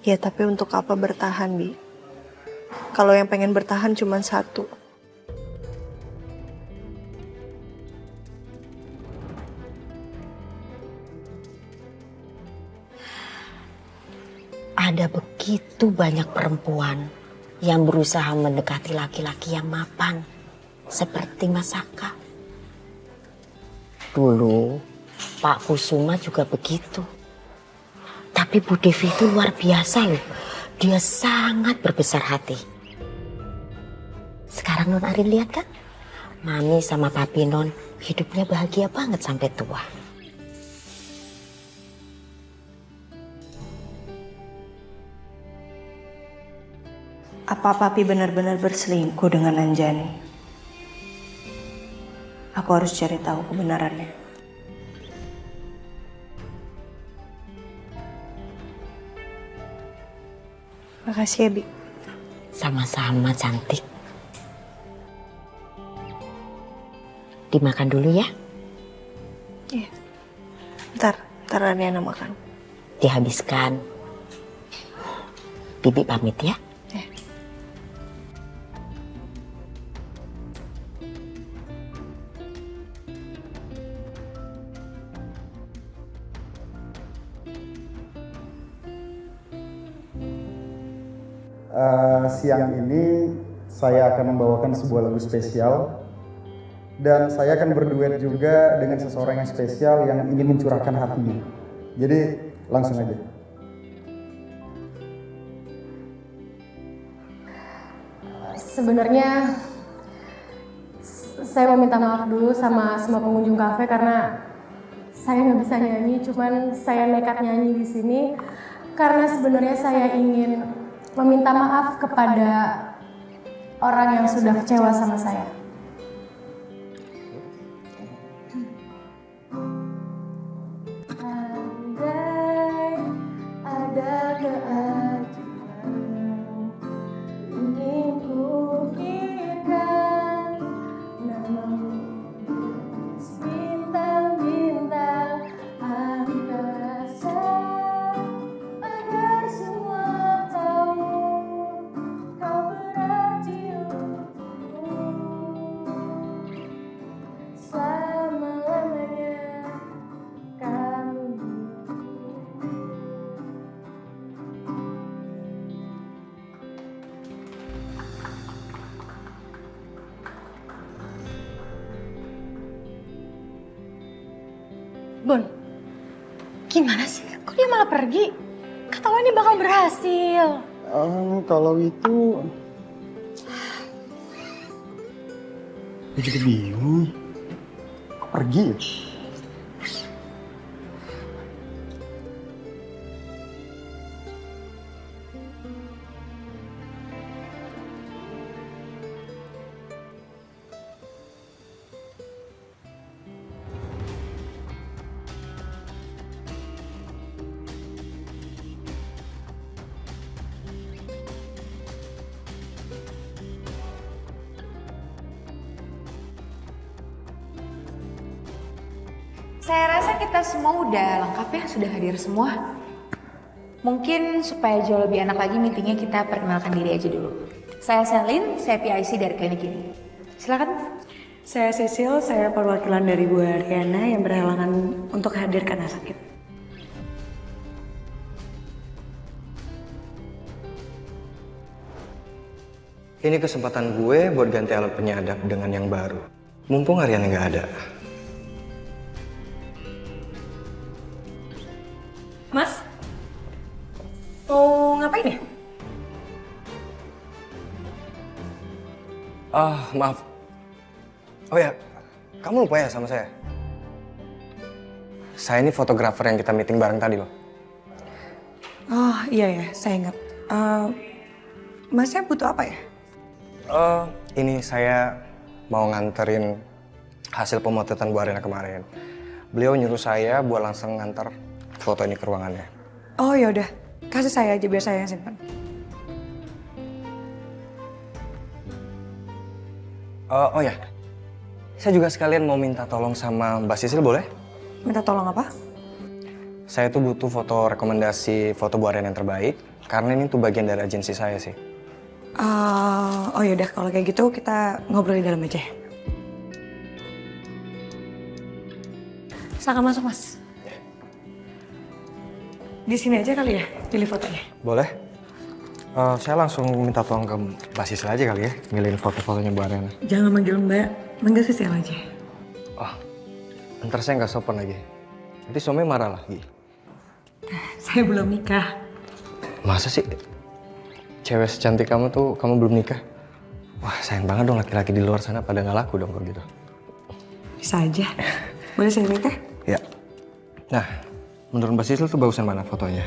Ya tapi untuk apa bertahan, Bi? Kalau yang pengen bertahan cuma satu. Ada begitu banyak perempuan yang berusaha mendekati laki-laki yang mapan. Seperti Mas Saka. Dulu Pak Kusuma juga begitu. Tapi Bu Devi itu luar biasa loh. Dia sangat berbesar hati. Sekarang Non Arin lihat kan? Mami sama Papi Non hidupnya bahagia banget sampai tua. Apa Papi benar-benar berselingkuh dengan Anjani? Aku harus cari tahu kebenarannya. Makasih ya, Bi. Sama-sama cantik. Dimakan dulu ya. Iya. Ntar Raniana makan. Dihabiskan. Bibi pamit ya. Siang ini saya akan membawakan sebuah lagu spesial dan saya akan berduet juga dengan seseorang yang spesial yang ingin mencurahkan hatinya. Jadi langsung aja. Sebenarnya saya mau minta maaf dulu sama semua pengunjung kafe karena saya nggak bisa nyanyi, cuman saya nekat nyanyi di sini karena sebenarnya saya ingin meminta maaf kepada orang yang sudah kecewa sama saya. Andai ada keajaiban ingin kukirkan namamu bintang-bintang angkasa agar semua tahu kau berarti untukku selama-lamanya kamu. Bon, gimana sih? Kok dia malah pergi? Kata lo ini bakal berhasil. Kalau itu, gue juga bingung. Kok pergi ya? Saya rasa kita semua udah lengkap ya, sudah hadir semua. Mungkin supaya jauh lebih enak lagi meetingnya kita perkenalkan diri aja dulu. Saya Selin, saya PIC dari klinik ini. Silakan. Saya Cecil, saya perwakilan dari Bu Ariana yang berhalangan untuk hadir karena sakit. Ini kesempatan gue buat ganti alat penyadap dengan yang baru. Mumpung Ariana nggak ada. Mas, mau ngapain ya? Maaf. Oh ya, kamu lupa ya sama saya? Saya ini fotografer yang kita meeting bareng tadi loh. Oh iya ya, saya ingat. Masnya butuh apa ya? Ini saya mau nganterin hasil pemotretan Bu Ariana kemarin. Beliau nyuruh saya buat langsung nganter foto ini ke ruangannya. Oh ya udah, kasih saya aja biar saya yang simpan. Oh ya, saya juga sekalian mau minta tolong sama Mbak Sisil, boleh? Minta tolong apa? Saya tuh butuh foto rekomendasi foto Bu Ariana yang terbaik, karena ini tuh bagian dari agensi saya sih. Oh ya udah, kalau kayak gitu kita ngobrol di dalam aja. Silakan masuk, Mas. Di sini aja kali ya, pilih fotonya. Boleh? Saya langsung minta tolong ke Mbak Sisil aja kali ya, milihin foto-fotonya Bu Ariana. Jangan manggil Mbak, manggil Sisil aja. Ntar saya nggak sopan lagi. Nanti suami marah lagi. Saya belum nikah. Masa sih? Cewek secantik kamu tuh, kamu belum nikah? Wah, sayang banget dong laki-laki di luar sana pada nggak laku dong kalau gitu. Bisa aja. Boleh saya lihat ya? Ya. Nah, menurut Mbak Sisil tuh bagusan mana fotonya?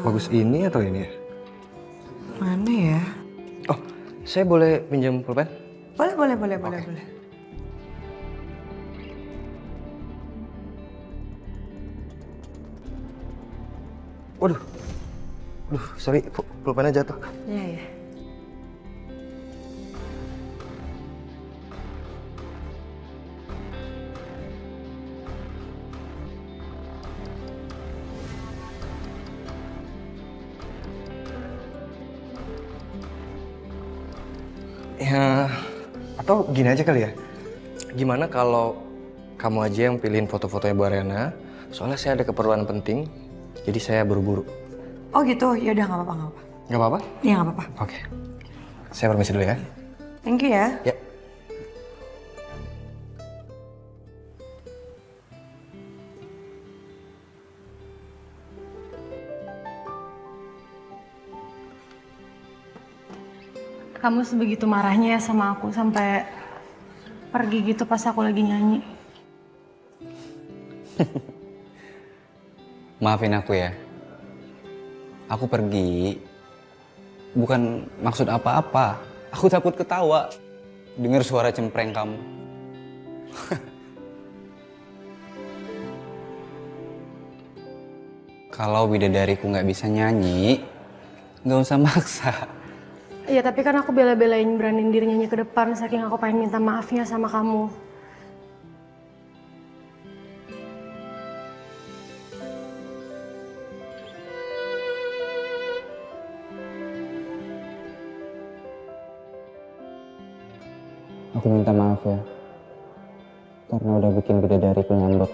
Bagus ini atau ini ya? Mana ya? Oh, saya boleh pinjam pulpen? Boleh. Waduh, sorry, pulpennya jatuh. Iya. Ya, atau gini aja kali ya. Gimana kalau kamu aja yang pilihin foto-fotonya Bu Ariana? Soalnya saya ada keperluan penting, jadi saya buru-buru. Oh gitu, ya udah nggak apa-apa. Nggak apa-apa? Iya nggak apa-apa. Oke. Saya permisi dulu ya. Thank you ya. Ya. Kamu sebegitu marahnya ya sama aku sampai pergi gitu pas aku lagi nyanyi. Maafin aku ya. Aku pergi bukan maksud apa-apa. Aku takut ketawa dengar suara cempreng kamu. Kalau bidadariku nggak bisa nyanyi, nggak usah maksa. Iya tapi kan aku bela-belain beraniin diri nyanyi ke depan saking aku pengen minta maafnya sama kamu. Aku minta maaf ya, karena udah bikin bidadariku ngambek.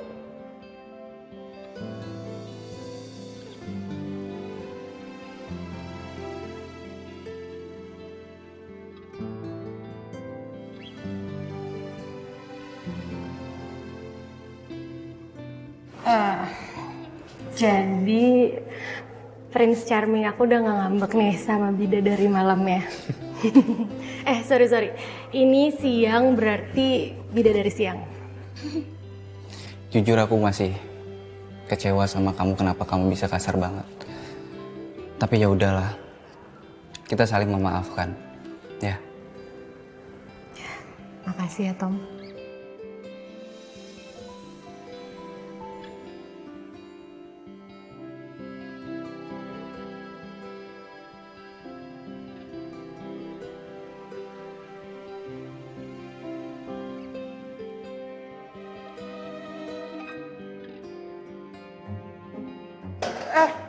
Jadi Prince Charming aku udah gak ngambek nih sama bidadari malamnya. Sorry. Ini siang berarti bidadari siang. Jujur aku masih kecewa sama kamu, kenapa kamu bisa kasar banget. Tapi ya udahlah, kita saling memaafkan, ya. Makasih ya Tom.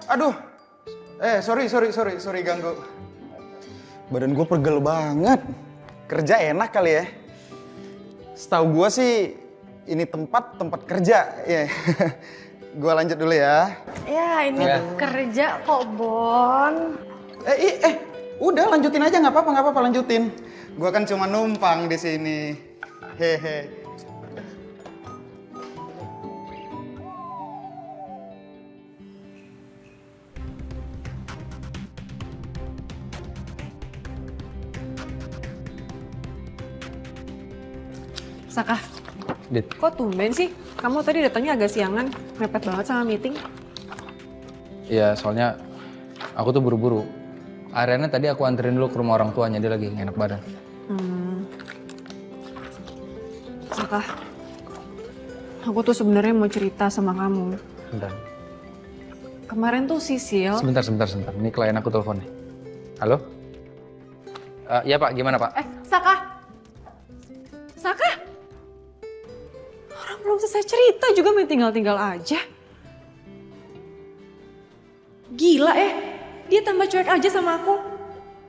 Aduh. Sorry ganggu. Badan gue pegel banget. Kerja enak kali ya. Setahu gue sih ini tempat kerja. Ya. Gue lanjut dulu ya. Ya ini kerja kok Bon. Udah lanjutin aja, nggak apa-apa lanjutin. Gua kan cuma numpang di sini. Hehe. Saka, Dit. kok tumben sih? Kamu tadi datangnya agak siangan, mepet banget sama meeting. Iya, soalnya aku tuh buru-buru. Ariana tadi aku anterin dulu ke rumah orang tuanya, dia lagi nggak enak badan. Saka, aku tuh sebenarnya mau cerita sama kamu. Bentar. Kemarin tuh Sisil. Sebentar. Ini klien aku telepon nih. Halo? Iya Pak, gimana Pak? Saka! Saka! Orang belum selesai cerita juga main tinggal-tinggal aja. Gila dia tambah cuek aja sama aku.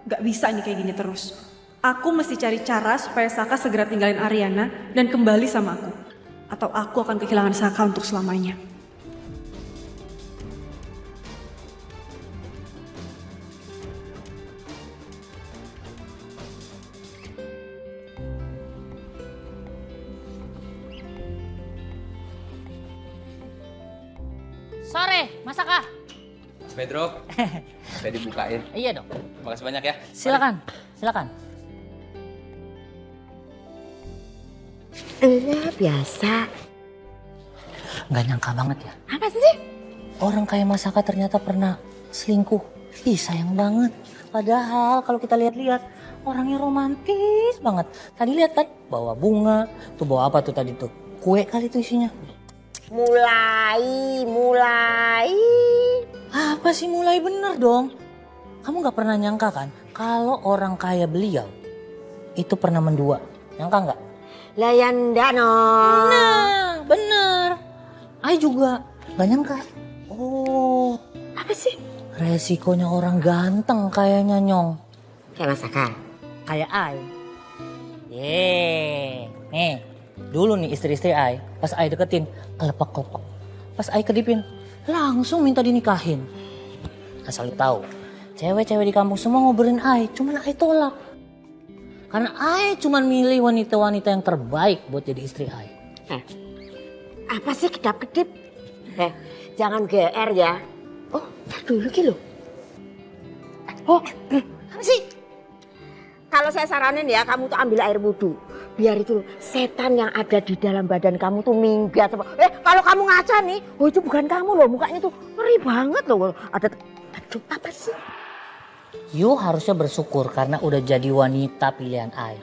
Gak bisa nih kayak gini terus. Aku mesti cari cara supaya Saka segera tinggalin Ariana dan kembali sama aku. Atau aku akan kehilangan Saka untuk selamanya. Sore, Masaka. Pedro, saya dibukain. Iya dong. Makasih banyak ya. Silakan. Biasa. Nggak nyangka banget ya. Apa sih? Orang kayak Masaka ternyata pernah selingkuh. Ih, sayang banget. Padahal kalau kita lihat-lihat, orangnya romantis banget. Tadi lihat kan, bawa bunga. Tuh bawa apa tuh tadi tuh? Kue kali tuh isinya. Mulai. Apa sih mulai bener dong? Kamu gak pernah nyangka kan kalau orang kaya beliau itu pernah mendua. Nyangka gak? Layanda no. Nah, bener. Ai juga gak nyangka. Oh, Apa sih? resikonya orang ganteng kayaknya Nyong. Kayak Masaka. Kayak Ai. Nih, dulu nih istri-istri Ai, pas Ai deketin, kelepek-kelepek. Pas Ai kedipin, langsung minta dinikahin. Asal lu tahu, cewek-cewek di kampung semua ngobrolin Ai, cuman Ai tolak. Karena Ai cuman milih wanita-wanita yang terbaik buat jadi istri Ai. Apa sih kedap-kedip? Jangan GR ya. Oh, tar dulu gitu. Oh, apa sih? Kalau saya saranin ya, kamu tuh ambil air wudhu. Biar itu setan yang ada di dalam badan kamu tuh minggat. Kalau kamu ngaca nih, oh itu bukan kamu loh, mukanya tuh ngeri banget loh. Aduh, apa sih? You harusnya bersyukur karena udah jadi wanita pilihan Ai.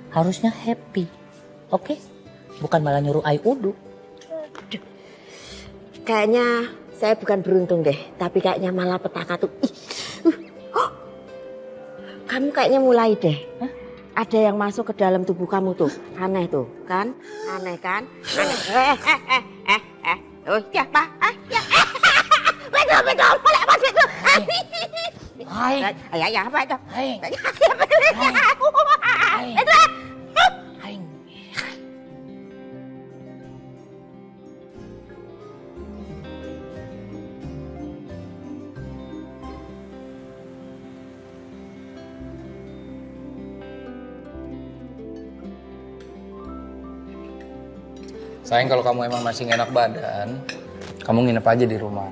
Harusnya happy, oke? Bukan malah nyuruh Ai udu. Kayaknya saya bukan beruntung deh, tapi kayaknya malah petaka tuh. Kamu kayaknya mulai deh. Ada yang masuk ke dalam tubuh kamu tuh. Aneh tuh, kan? Aneh kan? Aneh. Oh, siapa? Betul, boleh masuk tuh. Hai. Ya, apa itu? Hai. Sayang kalau kamu emang masih gak enak badan, kamu nginep aja di rumah.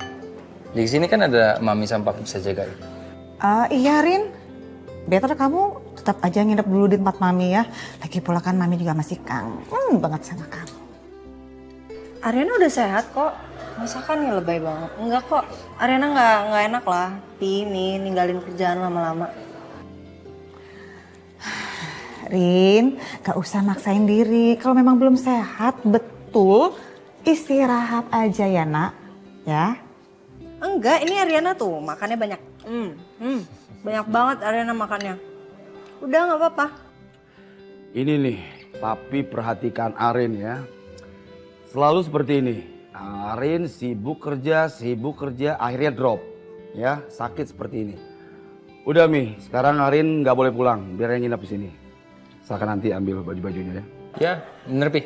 Di sini kan ada mami sama papi bisa jagain. Iya Rin, better kamu tetap aja nginep dulu di tempat mami ya. Lagi pula kan mami juga masih kangen banget sama kamu. Ariana udah sehat kok. Masakan ya lebay banget. Enggak kok. Ariana nggak enak lah. Ini ninggalin kerjaan lama-lama. Rin, gak usah maksain diri. Kalau memang belum sehat, betul istirahat aja ya nak. Ya. Enggak, ini Ariana tuh makannya banyak. Banyak banget Ariana makannya. Udah nggak apa-apa. Ini nih, papi perhatikan Arin ya. Selalu seperti ini. Arin sibuk kerja, akhirnya drop. Ya, sakit seperti ini. Udah Mi, sekarang Arin nggak boleh pulang, biar yang nginep di sini. Silakan nanti ambil baju-bajunya ya. Ya, bener Pi.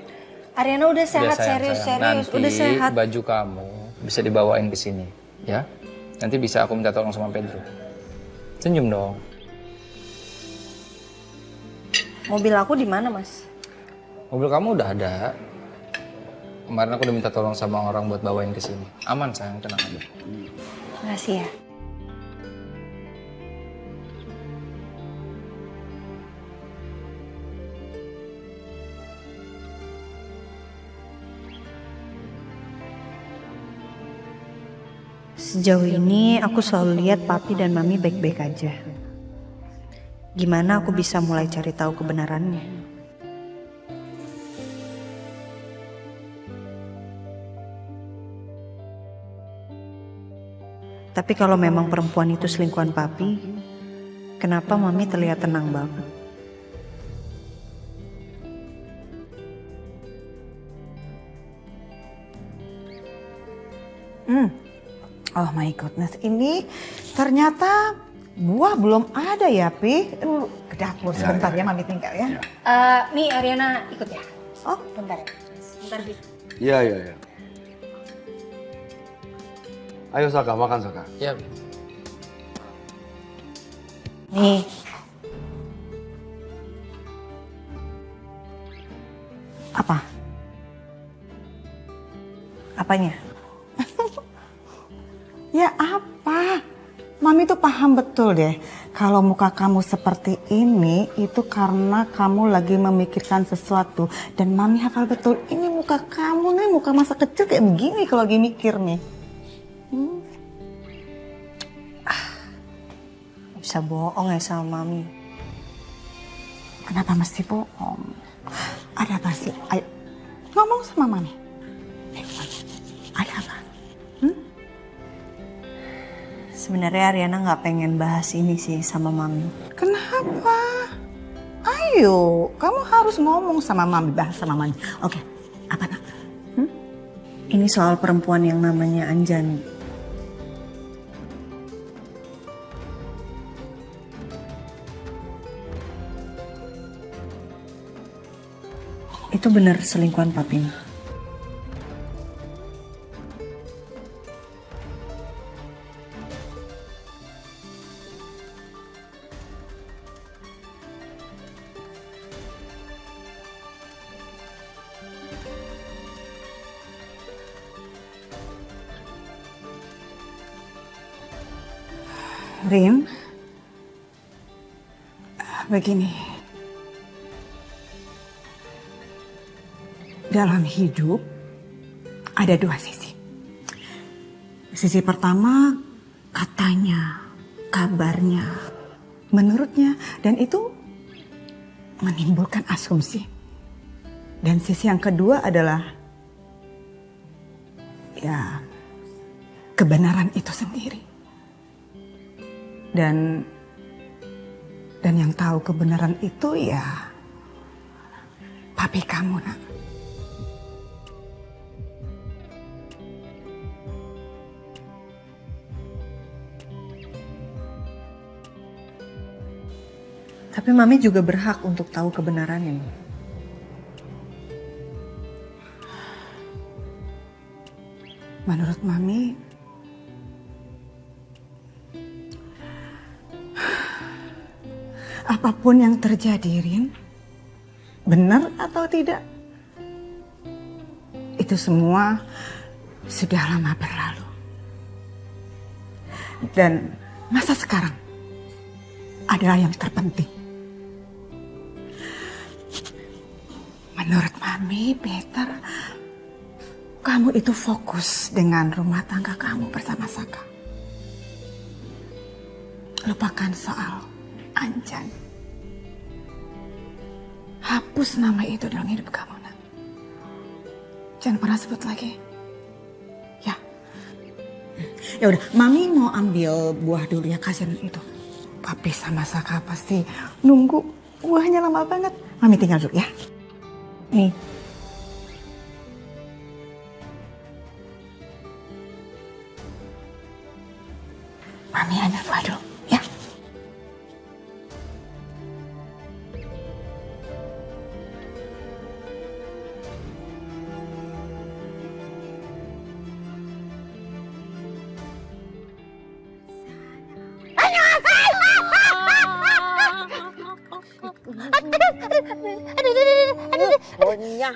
Ariana udah sehat, sayang. serius. Nanti Udah sehat. baju kamu bisa dibawain ke sini, ya. Nanti bisa aku minta tolong sama Pedro. Senyum dong. Mobil aku di mana, Mas? Mobil kamu udah ada. Kemarin aku udah minta tolong sama orang buat bawain ke sini. Aman sayang, tenang aja. Makasih ya. Sejauh ini aku selalu lihat papi dan mami baik-baik aja. Gimana aku bisa mulai cari tahu kebenarannya? Tapi kalau memang perempuan itu selingkuhan papi, kenapa mami terlihat tenang banget? Oh my goodness, ini ternyata buah belum ada ya, Pi. Ke dapur sebentar ya, Mami tinggal ya. Nih Ariana ikut ya. Oh, bentar ya. Bentar, Bi. Iya. Ayo Saka, makan Saka. Iya. Nih. Apa? Apanya? Ya apa? Mami tuh paham betul deh. Kalau muka kamu seperti ini itu karena kamu lagi memikirkan sesuatu. Dan Mami hafal betul, ini muka kamu nih, muka masa kecil kayak begini kalau lagi mikir nih. Bisa bohong ya sama mami. Kenapa mesti bohong? Ada apa sih? Ayo, ngomong sama Mami. Ada apa? Sebenarnya Ariana nggak pengen bahas ini sih sama mami. Kenapa? Ayo, kamu harus ngomong sama Mami, bahas sama Mami. Oke, apa nak? Ini soal perempuan yang namanya Anjani. Itu benar selingkuhan papi. Rin, begini. Dalam hidup ada dua sisi. Sisi pertama katanya, kabarnya, menurutnya, dan itu menimbulkan asumsi. Dan sisi yang kedua adalah ya kebenaran itu sendiri. Dan yang tahu kebenaran itu ya papi kamu, nak. Tapi mami juga berhak untuk tahu kebenarannya. Menurut Mami, apapun yang terjadi, Rin, benar atau tidak, itu semua sudah lama berlalu. Dan masa sekarang adalah yang terpenting. Menurut Mami, better kamu itu fokus dengan rumah tangga kamu bersama Saka. Lupakan soal Anjan. Hapus nama itu dalam hidup kamu, nak. Jangan pernah sebut lagi. Ya. Ya udah, Mami mau ambil buah dulu ya, kasihan itu. Papi sama Saka pasti nunggu buahnya lama banget. Mami tinggal dulu ya. Nih. Mami ambil buah dulu ya. Gonya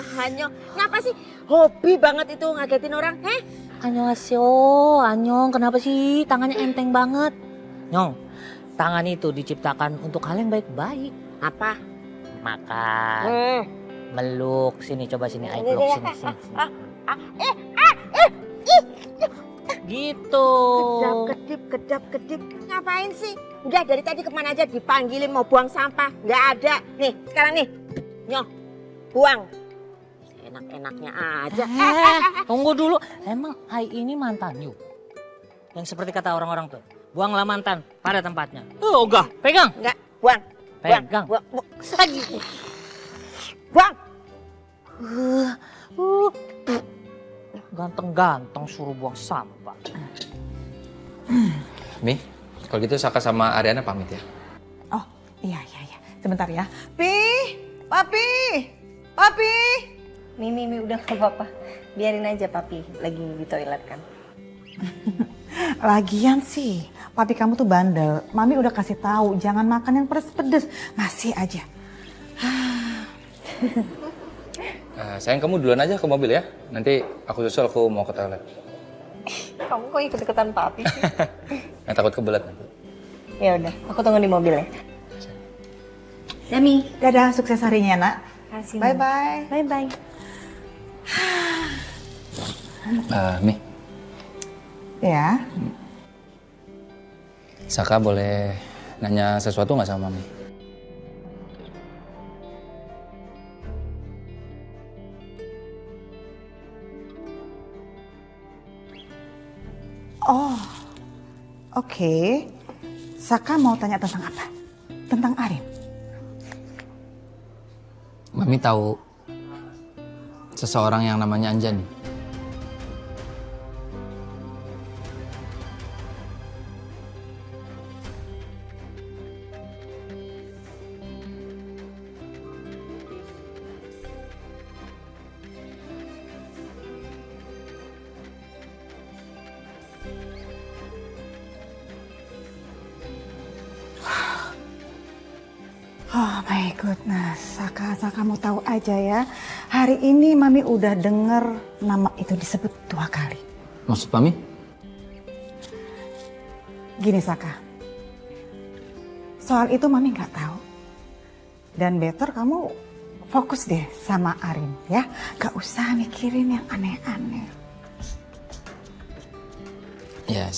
hanyo. Kenapa sih? Hobi banget itu ngagetin orang, heh? Annyeonghaseyo, Anyong, kenapa sih tangannya enteng banget? Nyong, tangan itu diciptakan untuk hal yang baik-baik. Apa? Makan, meluk, sini coba sini, ayo peluk sini. Gitu. Kedap-kedip. Ngapain sih? Udah dari tadi kemana aja dipanggilin mau buang sampah. Nggak ada. Nih, sekarang nih. Nyoh, buang. Enak-enaknya aja. Tunggu dulu, emang Ai ini mantan you? Yang seperti kata orang-orang tuh, buanglah mantan pada tempatnya. Enggak, pegang. Enggak, buang. Pegang. Buang. Lagi. Buang. Ganteng-ganteng suruh buang sampah. Mi, kalau gitu Saka sama Ariana pamit ya. Oh, iya. Sebentar ya. Papi. Mimi udah gak apa-apa. Biarin aja papi lagi di toilet kan. Lagian sih, papi kamu tuh bandel. Mami udah kasih tahu jangan makan yang pedes-pedes. Masih aja. Sayang kamu duluan aja ke mobil ya. Nanti aku susul, aku mau ke toilet. Kamu kok ikut-ikutan papi sih? Nggak takut kebelet nanti. Ya udah, aku tunggu di mobil ya. Dami, dadah, sukses harinya nak. Kasih. Bye-bye. Bye-bye. Mi, Ya. Saka boleh nanya sesuatu nggak sama Mami? Oh, oke. Saka mau tanya tentang apa? Tentang Arin. Mami tahu seseorang yang namanya Anjani. Oh my goodness, Saka mau tahu aja ya. Hari ini Mami udah denger nama itu disebut 2 kali. Maksud Mami? Gini Saka, soal itu Mami nggak tahu. Dan better kamu fokus deh sama Arin ya. Gak usah mikirin yang aneh-aneh. Ya,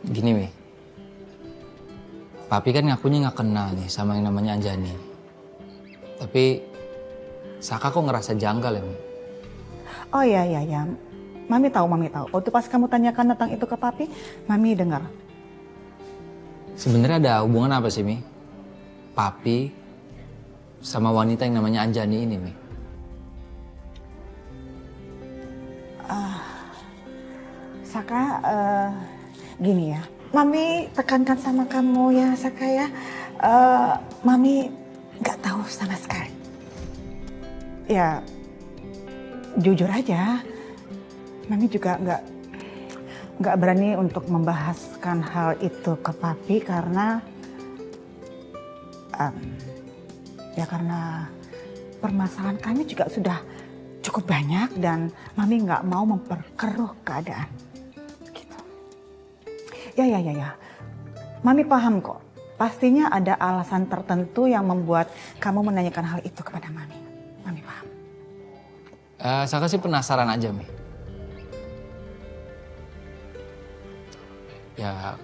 gini Mi. Papi kan ngakunya nggak kenal nih sama yang namanya Anjani. Tapi Saka kok ngerasa janggal ya Mi? Oh iya. Mami tahu. Waktu pas kamu tanyakan tentang itu ke Papi, Mami dengar. Sebenarnya ada hubungan apa sih Mi? Papi sama wanita yang namanya Anjani ini Mi? Saka, gini ya. Mami tekankan sama kamu ya Saka ya. Mami nggak tahu sama sekali. Ya, jujur aja. Mami juga nggak berani untuk membahaskan hal itu ke Papi karena karena permasalahan kami juga sudah cukup banyak dan Mami nggak mau memperkeruh keadaan. Gitu. Ya. Mami paham kok. Pastinya ada alasan tertentu yang membuat kamu menanyakan hal itu kepada Mami. Mami paham. Saka sih penasaran aja Mi. Ya,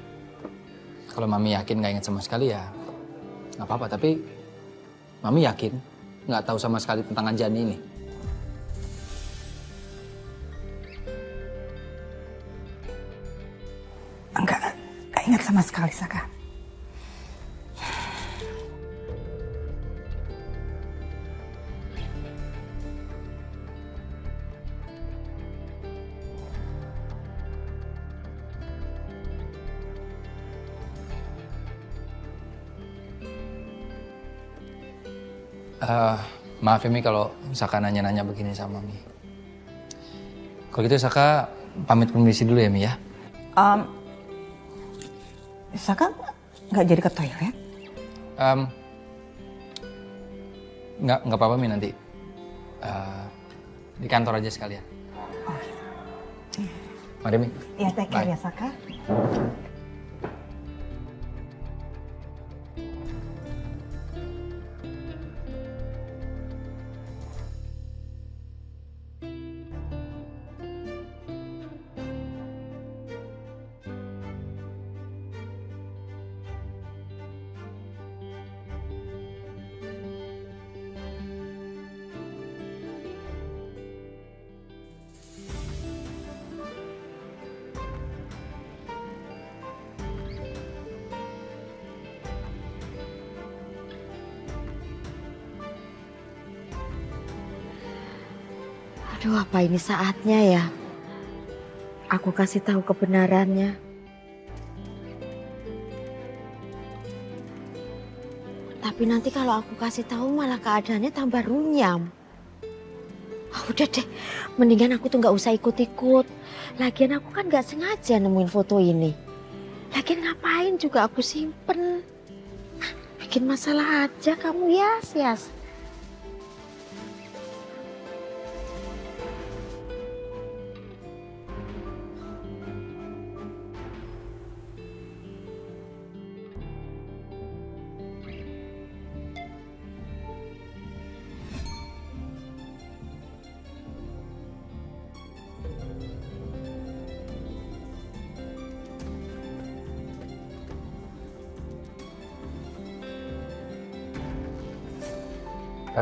kalau Mami yakin nggak ingat sama sekali ya nggak apa-apa. Tapi Mami yakin nggak tahu sama sekali tentang Anjani ini. Enggak ingat sama sekali Saka. Maaf ya Mi kalau Saka nanya-nanya begini sama Mi. Kalau gitu Saka pamit permisi dulu ya Mi ya. Saka nggak jadi ke toilet? Nggak apa-apa Mi nanti. Di kantor aja sekalian. Mari Mi. Ya, take care Bye. ya, Saka. Aduh, apa ini saatnya ya? Aku kasih tahu kebenarannya. Tapi nanti kalau aku kasih tahu malah keadaannya tambah runyam. Udah deh, mendingan aku tuh nggak usah ikut-ikut. Lagian aku kan nggak sengaja nemuin foto ini. Lagian ngapain juga aku simpen? Bikin masalah aja kamu, Yas.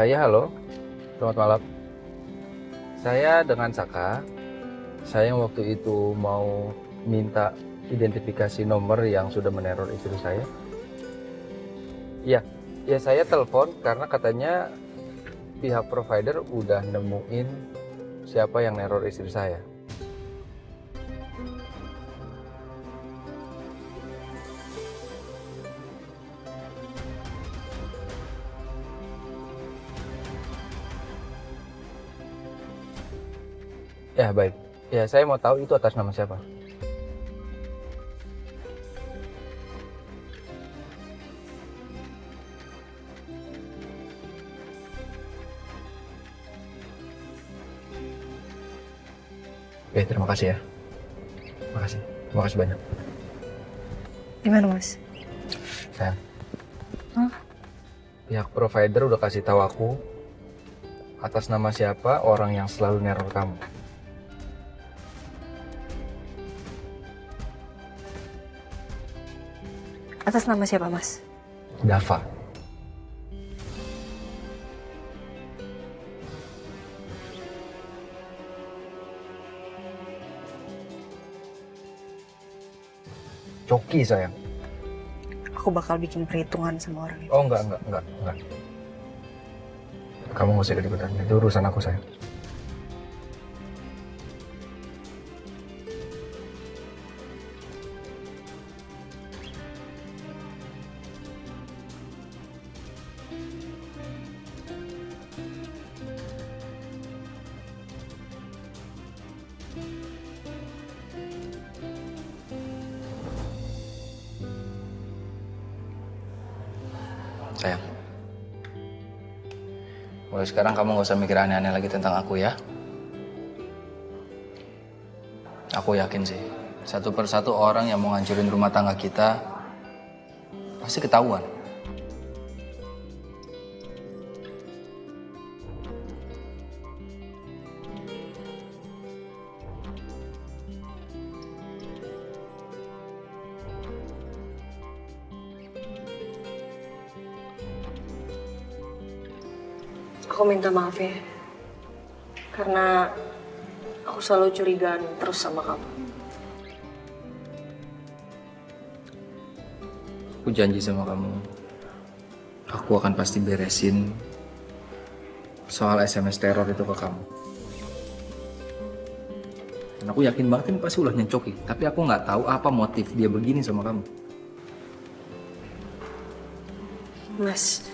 Ya halo, selamat malam. Saya dengan Saka. Saya waktu itu mau minta identifikasi nomor yang sudah meneror istri saya. Ya saya telepon karena katanya pihak provider udah nemuin siapa yang neror istri saya. Ya baik, ya saya mau tahu itu atas nama siapa. Oke, terima kasih ya. Terima kasih banyak. Gimana Mas? Sayang, pihak provider udah kasih tahu aku atas nama siapa orang yang selalu neror kamu. Atas nama siapa Mas? Dava. Coki sayang. Aku bakal bikin perhitungan sama orang itu. Oh enggak. Kamu nggak usah ikut-ikutan, itu urusan aku sayang. Sayang, mulai sekarang kamu gak usah mikir aneh-aneh lagi tentang aku ya. Aku yakin sih, satu persatu orang yang mau ngancurin rumah tangga kita pasti ketahuan. Aku minta maaf ya. Karena aku selalu curigaan terus sama kamu. Aku janji sama kamu, aku akan pasti beresin soal SMS teror itu ke kamu. Dan aku yakin banget ini pasti ulahnya Coki, tapi aku nggak tahu apa motif dia begini sama kamu. Mas.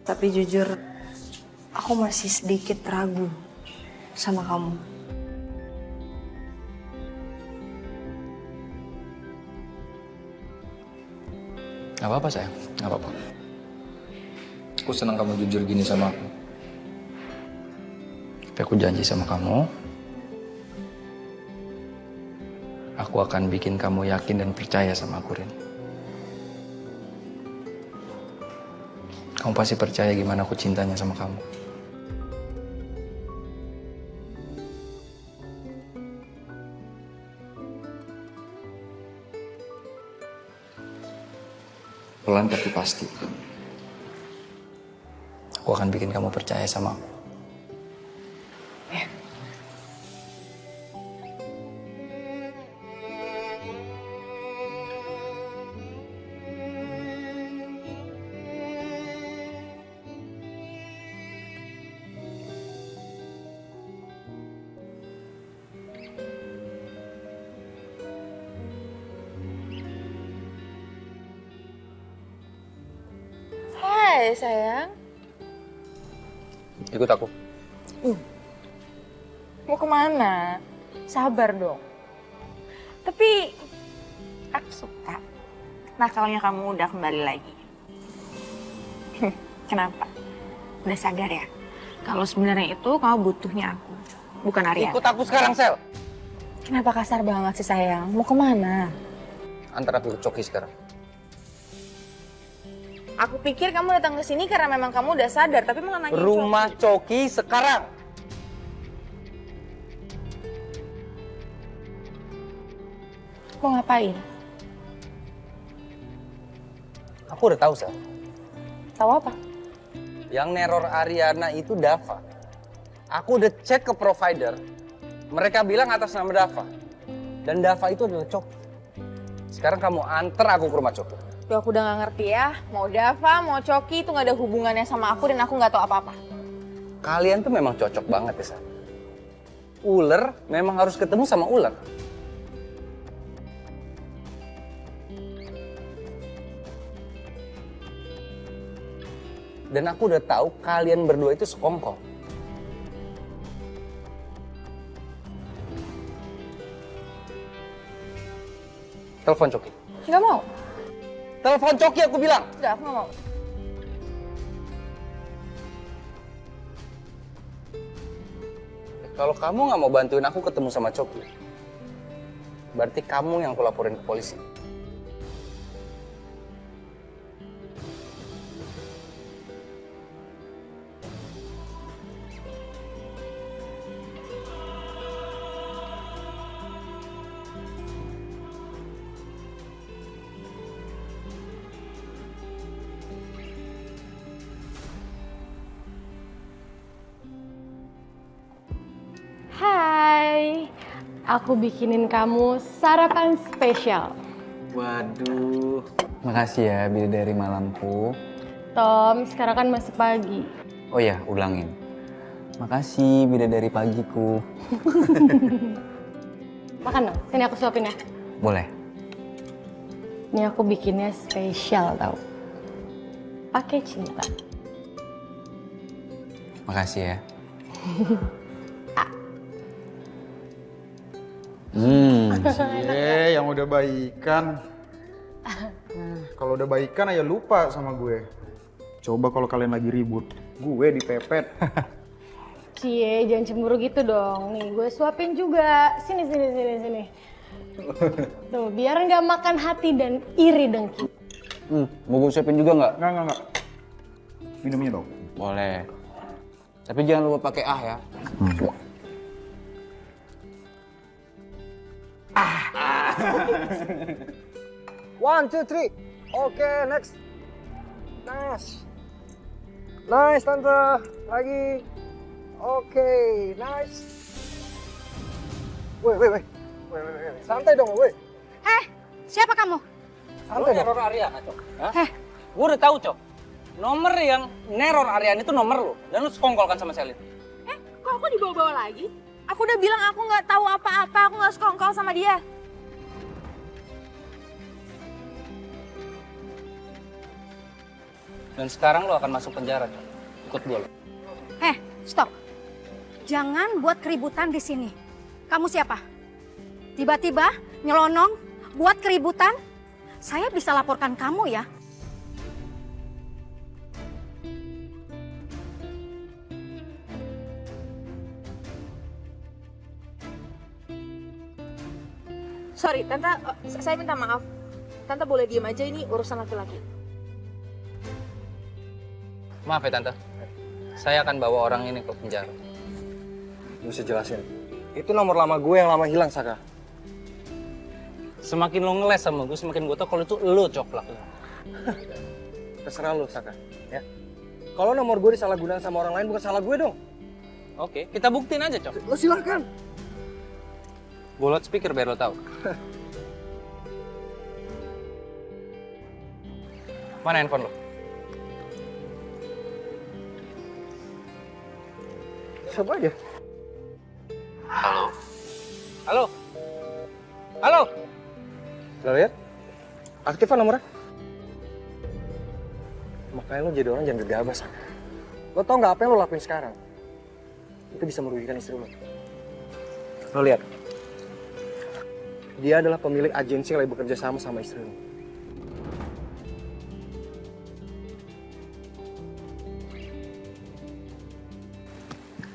Tapi jujur, aku masih sedikit ragu sama kamu. Gak apa-apa sayang, gak apa-apa. Aku senang kamu jujur gini sama aku. Tapi aku janji sama kamu, aku akan bikin kamu yakin dan percaya sama aku, Rin. Kamu pasti percaya gimana aku cintanya sama kamu. Pelan tapi pasti. Aku akan bikin kamu percaya sama aku. Ya. Hai sayang. Ikut aku. Mau kemana? Sabar dong. Tapi aku suka nakalnya kamu udah kembali lagi. Kenapa? Udah sadar ya? Kalau sebenarnya itu kamu butuhnya aku, bukan Ariana. Ikut aku sekarang, Sel. Kenapa kasar banget sih sayang? Mau kemana? Antar aku ke Coki sekarang. Aku pikir kamu datang ke sini karena memang kamu udah sadar, tapi malah nanya Rumah Coki sekarang. Mau ngapain? Aku udah tahu, Sel. Tahu apa? Yang neror Ariana itu Dava. Aku udah cek ke provider. Mereka bilang atas nama Dava. Dan Dava itu adalah Coki. Sekarang kamu antar aku ke rumah Coki. Tuh aku udah gak ngerti ya. Mau Dava, mau Coki itu gak ada hubungannya sama aku dan aku gak tahu apa-apa. Kalian tuh memang cocok banget ya, Sel. Ular memang harus ketemu sama ular. Dan aku udah tahu kalian berdua itu sekongkol. Telepon Coki. Gak mau. Telepon Coki aku bilang. Udah, aku gak mau. Kalau kamu nggak mau bantuin aku ketemu sama Coki, berarti kamu yang aku laporin ke polisi. Hai, aku bikinin kamu sarapan spesial. Waduh. Makasih ya bidadari malamku. Tom, sekarang kan masih pagi. Oh ya, ulangin. Makasih bidadari pagiku. Makan dong, sini aku suapin ya. Boleh. Ini aku bikinnya spesial tau. Pakai cinta. Makasih ya. Yang udah baikan. Kalau udah baikan aja lupa sama gue. Coba kalau kalian lagi ribut, gue dipepet. Cie, jangan cemburu gitu dong. Nih, gue suapin juga. Sini. Tuh, biar nggak makan hati dan iri dengki. Mau gue siapin juga nggak? Nggak. Minumnya dong. Boleh. Tapi jangan lupa pakai ya. One, two, three. Oke, next. Nice, Tante. Lagi. Oke, nice. Woi. Santai dong, woi. Siapa kamu? Santai dong. Neror Ariana, Cok. Gue udah tahu, Cok. Nomor yang neror Ariana itu nomor lu. Dan lu sekongkol kan sama Selin. Kok aku dibawa-bawa lagi? Aku udah bilang aku gak tahu apa-apa, aku gak sekongkol sama dia. Dan sekarang lu akan masuk penjara, Cok. Ikut gue lo. Stop. Jangan buat keributan di sini. Kamu siapa? Tiba-tiba nyelonong buat keributan. Saya bisa laporkan kamu ya. Sorry, Tante, saya minta maaf. Tante boleh diem aja, ini urusan laki-laki. Maaf ya Tante, saya akan bawa orang ini ke penjara. Lu bisa jelasin? Itu nomor lama gue yang lama hilang, Saka. Semakin lo ngeles sama gue, semakin gue tau kalau itu lo coplak. Terserah lu, Saka. Ya. Kalau nomor gue disalahgunakan sama orang lain, bukan salah gue dong. Oke, kita buktiin aja, Cok. Lo silakan. Gue speaker biar lo tahu. Mana handphone lo? Coba aja. Halo? Halo? Halo? Lo lihat? Aktifan nomornya. Makanya lo jadi orang jangan gegabah, Saka. Lo tau nggak apa yang lo lakuin sekarang? Itu bisa merugikan istri lo. Lo lihat. Dia adalah pemilik agensi yang lagi bekerja sama istri lo.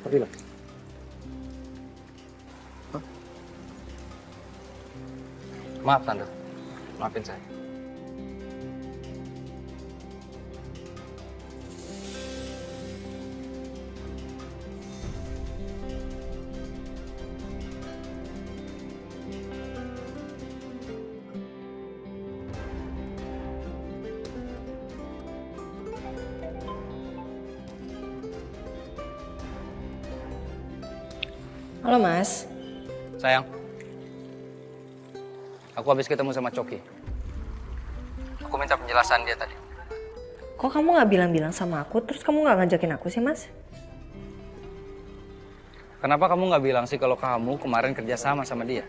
Pergi lo. Maaf Tante, maafin saya. Halo Mas. Sayang, aku habis ketemu sama Coki. Aku minta penjelasan dia tadi. Kok kamu nggak bilang-bilang sama aku, terus kamu nggak ngajakin aku sih Mas? Kenapa kamu nggak bilang sih kalau kamu kemarin kerja sama dia?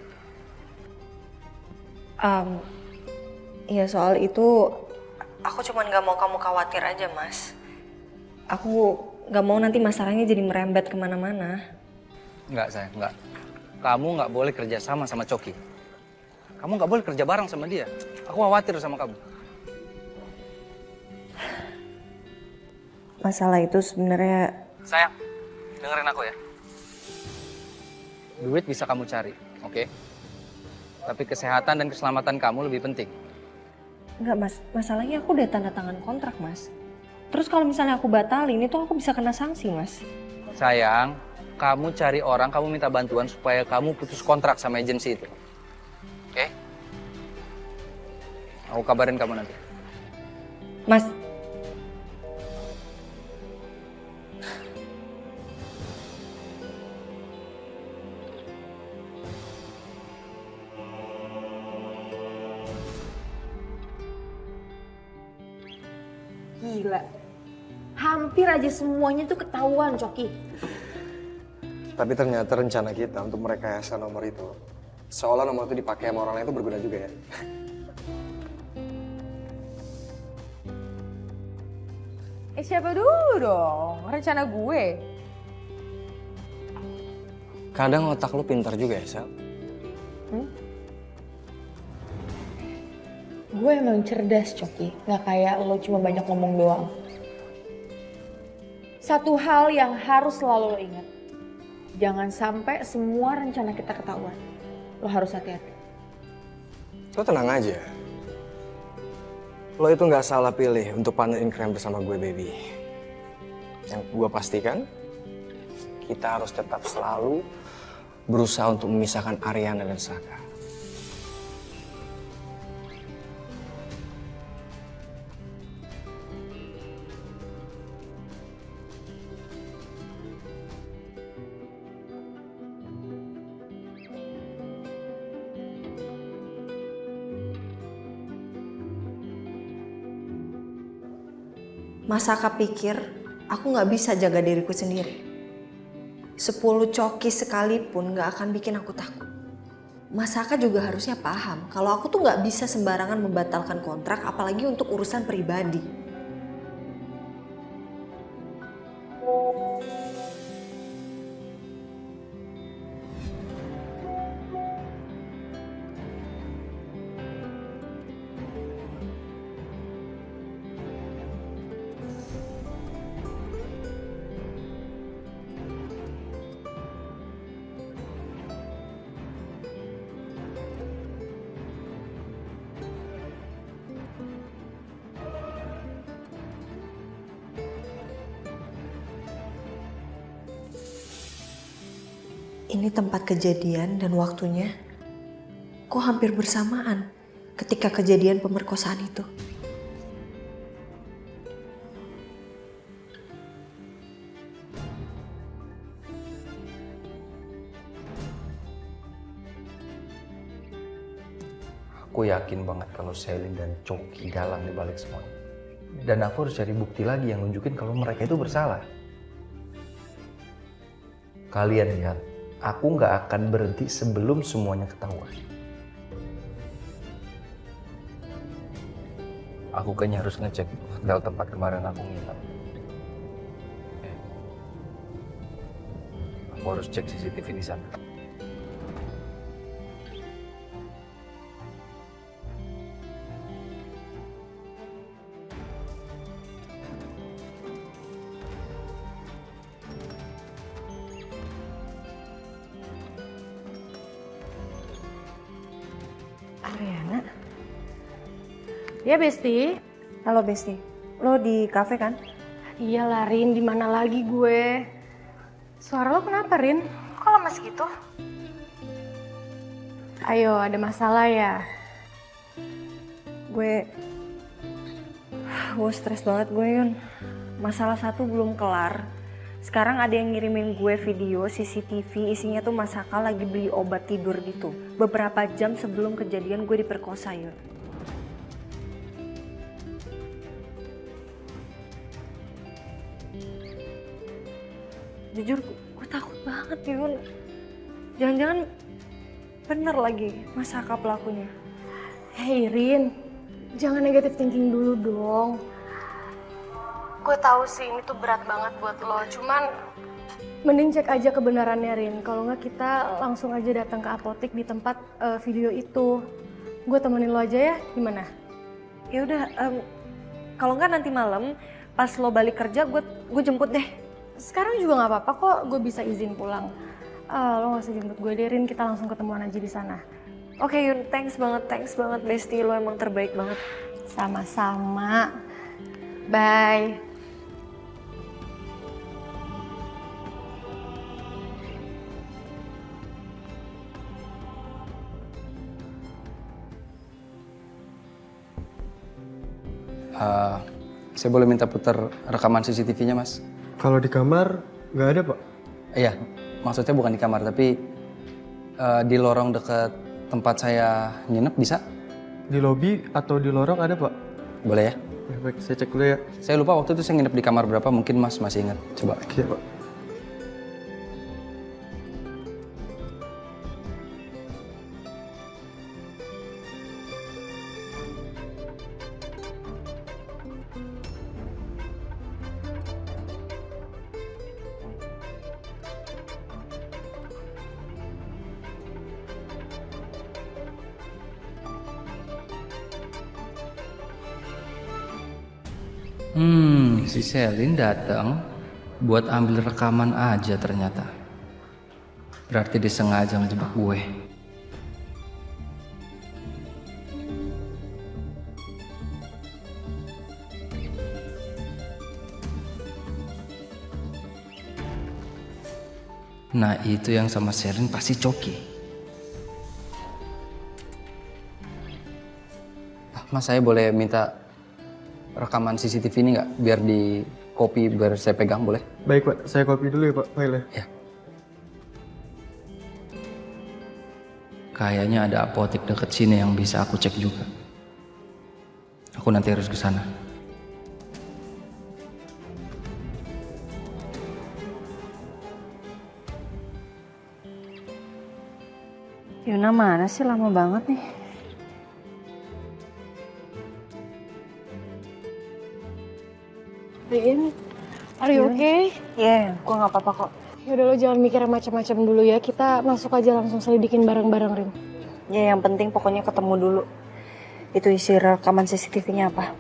Ya soal itu, aku cuma nggak mau kamu khawatir aja Mas. Aku nggak mau nanti masalahnya jadi merembet kemana-mana. Enggak sayang, enggak. Kamu nggak boleh kerja sama Coki. Kamu nggak boleh kerja bareng sama dia. Aku khawatir sama kamu. Masalah itu sebenarnya... Sayang, dengerin aku ya. Duit bisa kamu cari, oke? Tapi kesehatan dan keselamatan kamu lebih penting. Enggak Mas, masalahnya aku udah tanda tangan kontrak Mas. Terus kalau misalnya aku batalin, itu aku bisa kena sanksi Mas. Sayang, kamu cari orang, kamu minta bantuan supaya kamu putus kontrak sama agensi itu. Oke? Aku kabarin kamu nanti. Mas. Gila. Hampir aja semuanya tuh ketahuan, Coki. Tapi ternyata rencana kita untuk merekayasa nomor itu, seolah nomor itu dipakai sama orang lain itu berguna juga ya. Siapa dulu dong? Rencana gue. Kadang otak lu pintar juga ya, Sel. Gue emang cerdas, Coki. Gak kayak lo cuma banyak ngomong doang. Satu hal yang harus selalu lo ingat. Jangan sampai semua rencana kita ketahuan. Lo harus hati-hati. Lo tenang aja. Lo itu nggak salah pilih untuk partner in crime bersama gue, baby. Yang gue pastikan, kita harus tetap selalu berusaha untuk memisahkan Ariana dan Saka. Mas Saka pikir aku nggak bisa jaga diriku sendiri. 10 Coki sekalipun nggak akan bikin aku takut. Mas Saka juga harusnya paham kalau aku tuh nggak bisa sembarangan membatalkan kontrak, apalagi untuk urusan pribadi. Ini tempat kejadian dan waktunya kok hampir bersamaan ketika kejadian pemerkosaan itu. Aku yakin banget kalau Selin dan Coki dalam di balik semua ini. Dan aku harus cari bukti lagi yang nunjukin kalau mereka itu bersalah. Kalian lihat, aku nggak akan berhenti sebelum semuanya ketahuan. Aku kayaknya harus ngecek hotel tempat kemarin aku nginep. Aku harus cek CCTV di sana. Ariana? Ya, Besti. Halo, Besti. Lo di kafe kan? Iya lah, Rin. Di mana lagi gue? Suara lo kenapa, Rin? Kok lemes gitu? Ayo, ada masalah ya? Gue stres banget gue, Yun. Masalah satu belum kelar. Sekarang ada yang ngirimin gue video CCTV isinya tuh Masaka lagi beli obat tidur gitu. Beberapa jam sebelum kejadian gue diperkosa, Yun. Jujur, gue takut banget, Yun. Jangan-jangan bener lagi Masaka pelakunya. Hey, Rin. Jangan negatif thinking dulu dong. Gue tahu sih ini tuh berat banget buat lo, cuman mending cek aja kebenarannya, Rin. Kalau nggak kita langsung aja datang ke apotek di tempat video itu. Gue temenin lo aja ya, gimana? Ya udah, kalau nggak nanti malam pas lo balik kerja gue jemput deh. Sekarang juga nggak apa-apa kok, gue bisa izin pulang. Lo nggak usah jemput gue deh, Rin. Kita langsung ketemuan aja di sana. Oke, Yun, thanks banget Besti, lo emang terbaik banget. Sama-sama. Bye. Saya boleh minta putar rekaman CCTV-nya, Mas? Kalau di kamar nggak ada, Pak. Iya, maksudnya bukan di kamar, tapi di lorong dekat tempat saya nginep bisa? Di lobi atau di lorong ada, Pak? Boleh ya? Ya, baik, saya cek dulu ya. Saya lupa waktu itu saya nginep di kamar berapa, mungkin Mas masih ingat. Coba. Oke, Pak. Si Selin datang buat ambil rekaman aja ternyata. Berarti dia sengaja ngejebak gue. Nah, itu yang sama Selin pasti Coki. Mas, saya boleh minta rekaman CCTV ini nggak? Biar di copy, biar saya pegang, boleh? Baik, Pak. Saya copy dulu ya, Pak, filenya. Ya. Kayaknya ada apotek deket sini yang bisa aku cek juga. Aku nanti harus ke sana. Yuna mana sih, lama banget nih. Rin, are you okay? Iya, gue gak apa-apa kok. Yaudah, lo jangan mikir macam-macam dulu ya. Kita masuk aja langsung selidikin bareng-bareng, Rin. Ya, yang penting pokoknya ketemu dulu. Itu isi rekaman CCTV-nya apa.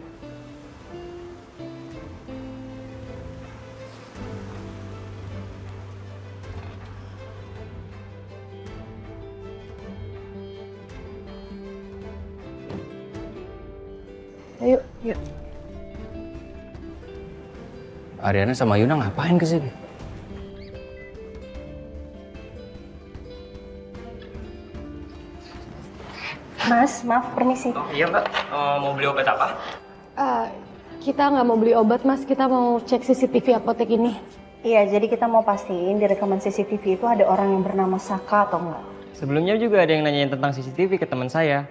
Ayo, yuk. Ariana sama Yuna ngapain ke sini? Mas, maaf permisi. Iya mbak, mau beli obat apa? Kita nggak mau beli obat, Mas. Kita mau cek CCTV apotek ini. Iya, jadi kita mau pastiin di rekaman CCTV itu ada orang yang bernama Saka atau enggak. Sebelumnya juga ada yang nanyain tentang CCTV ke teman saya.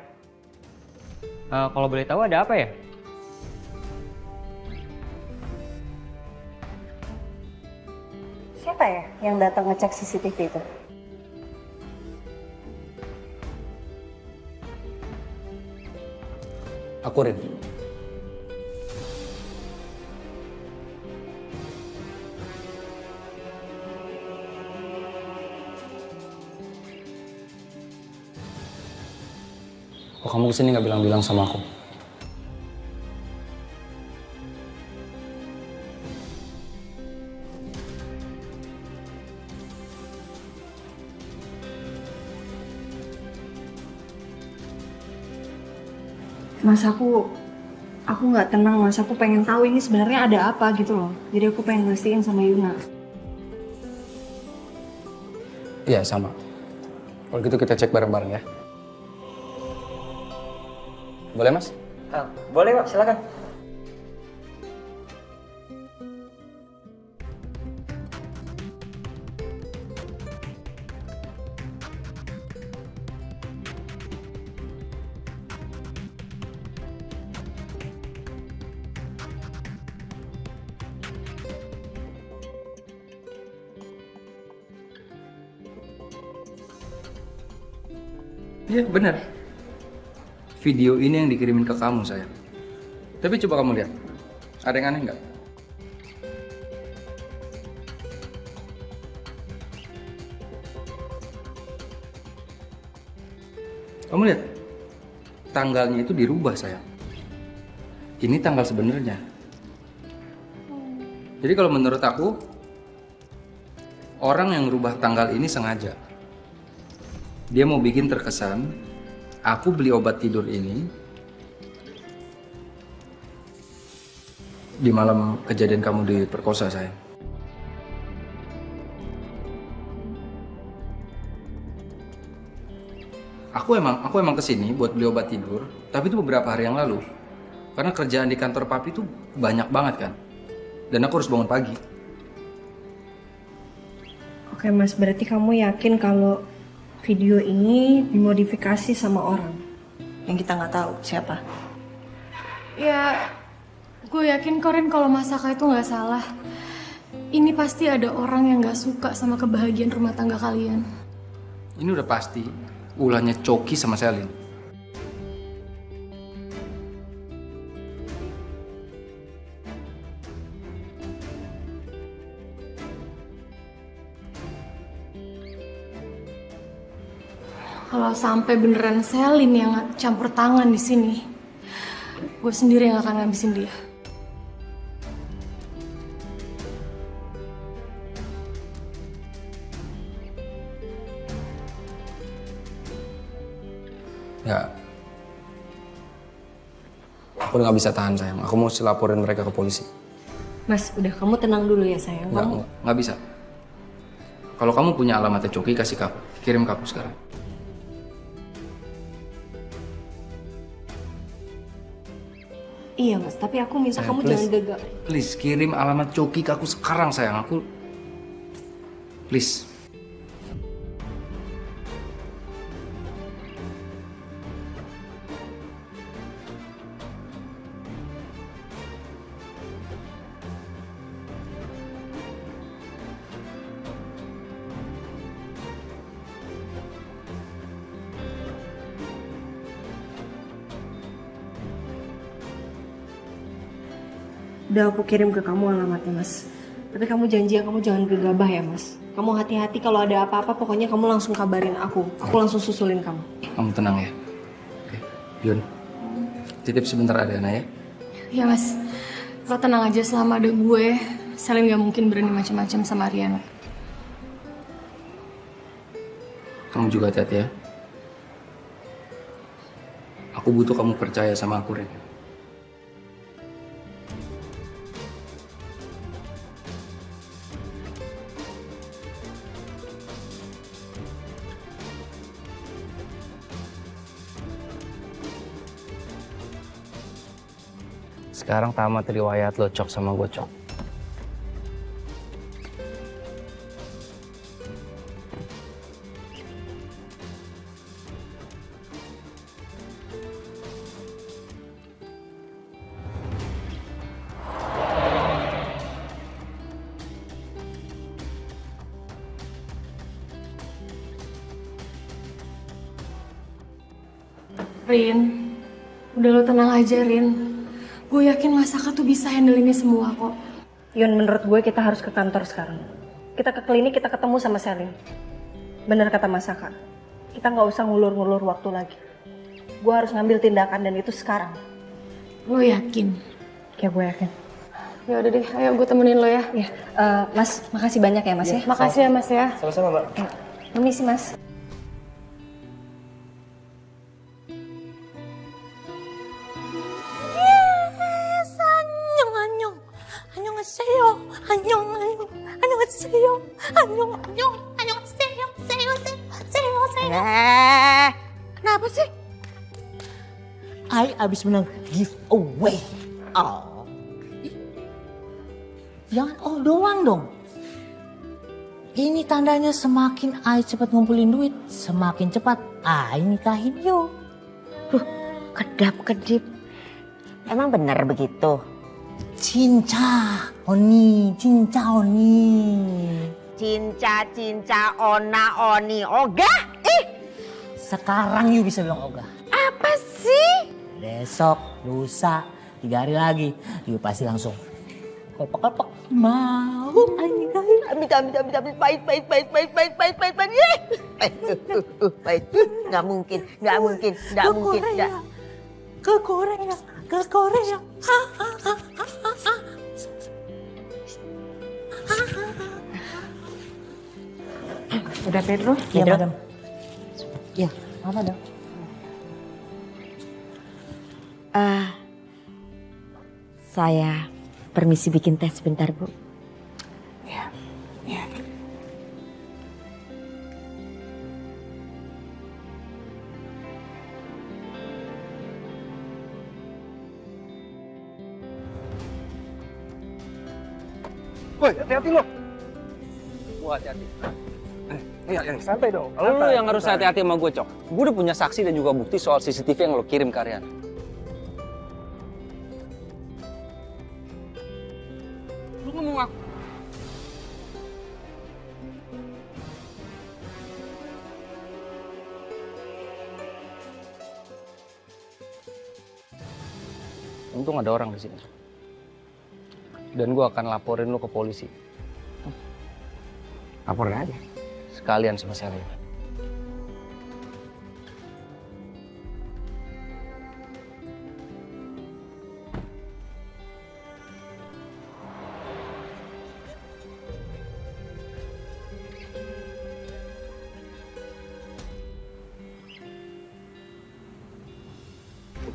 Kalau boleh tahu ada apa ya? Siapa ya yang datang ngecek CCTV itu? Aku Rin. Kok kamu kesini nggak bilang-bilang sama aku? Mas, aku nggak tenang, Mas. Aku pengen tahu ini sebenarnya ada apa gitu loh. Jadi aku pengen ngastiin sama Yuna. Iya, sama. Kalau gitu kita cek bareng-bareng ya. Boleh, Mas? Boleh Pak, silakan. Iya, benar. Video ini yang dikirimin ke kamu, sayang. Tapi coba kamu lihat. Ada yang aneh nggak? Kamu lihat. Tanggalnya itu dirubah, sayang. Ini tanggal sebenarnya. Jadi kalau menurut aku, orang yang rubah tanggal ini sengaja. Dia mau bikin terkesan, aku beli obat tidur ini di malam kejadian kamu diperkosa, sayang. Aku emang kesini buat beli obat tidur, tapi itu beberapa hari yang lalu. Karena kerjaan di kantor papi itu banyak banget kan. Dan aku harus bangun pagi. Oke Mas, berarti kamu yakin kalau video ini dimodifikasi sama orang yang kita nggak tahu siapa? Ya, gue yakin Korin kalau Masaka itu nggak salah. Ini pasti ada orang yang nggak suka sama kebahagiaan rumah tangga kalian. Ini udah pasti ulahnya Coki sama Selin. Kalau sampai beneran Selin yang campur tangan di sini, gue sendiri yang akan ngabisin dia. Ya, aku nggak bisa tahan, sayang. Aku mau laporin mereka ke polisi. Mas, udah kamu tenang dulu ya sayang. Nggak bisa. Kalau kamu punya alamatnya Coki, kasih ke aku. Kirim ke aku sekarang. Iya Mas, tapi aku minta kamu jangan gagal. Please, kirim alamat Coki ke aku sekarang, sayang. Aku... Please. Udah aku kirim ke kamu alamatnya Mas. Tapi kamu janji kamu jangan gegabah ya Mas. Kamu hati-hati kalau ada apa-apa pokoknya kamu langsung kabarin aku. Aku langsung susulin kamu. Kamu tenang ya. Oke, Yun. Titip sebentar Ariana ya. Ya Mas, lo tenang aja selama ada gue. Selin gak mungkin berani macam-macam sama Ariana. Kamu juga hati-hati ya. Aku butuh kamu percaya sama aku, Ren. Sekarang tamat riwayat lo, Cok, sama gue, Cok. Rin, udah lo tenang aja, Rin. Gue yakin Masaka tuh bisa handle ini semua kok. Yun, menurut gue kita harus ke kantor sekarang. Kita ke klinik, kita ketemu sama Selin. Bener kata Masaka, kita nggak usah ngulur-ngulur waktu lagi. Gue harus ngambil tindakan dan itu sekarang. Lo yakin? Ya gue yakin. Ya udah deh, ayo gue temenin lo ya. Ya, Mas, makasih banyak ya Mas ya. Makasih ya Mas ya. Sama-sama, Mbak. Permisi Mas. Kenapa sih? I abis menang giveaway. Oh. Jangan doang dong. Ini tandanya semakin I cepat ngumpulin duit, semakin cepat I nikahin you. Kedap-kedip. Emang bener begitu? Cinca oni. Cinca, ona, oni, ogah? Sekarang you bisa bilang ogah. Apa sih? Besok, lusa, 3 hari lagi, you pasti langsung kelepek-kelepek. Mau I nikahin. Amit, pahit. Pahit. Nggak mungkin. Ke Korea. Udah Pedro? Ya, madam. Ya, apa dong? Saya permisi bikin teh sebentar, Bu. Ya. Woi, hati-hati lo. Wah, hati-hati. Iya, santai dong. Lu yang harus hati-hati sama gue, Cok. Gue udah punya saksi dan juga bukti soal CCTV yang lo kirim ke Ariana. Lu ngomong aku. Untung ada orang di sini. Dan gue akan laporin lu ke polisi. Laporin aja. Sekalian sama Selin.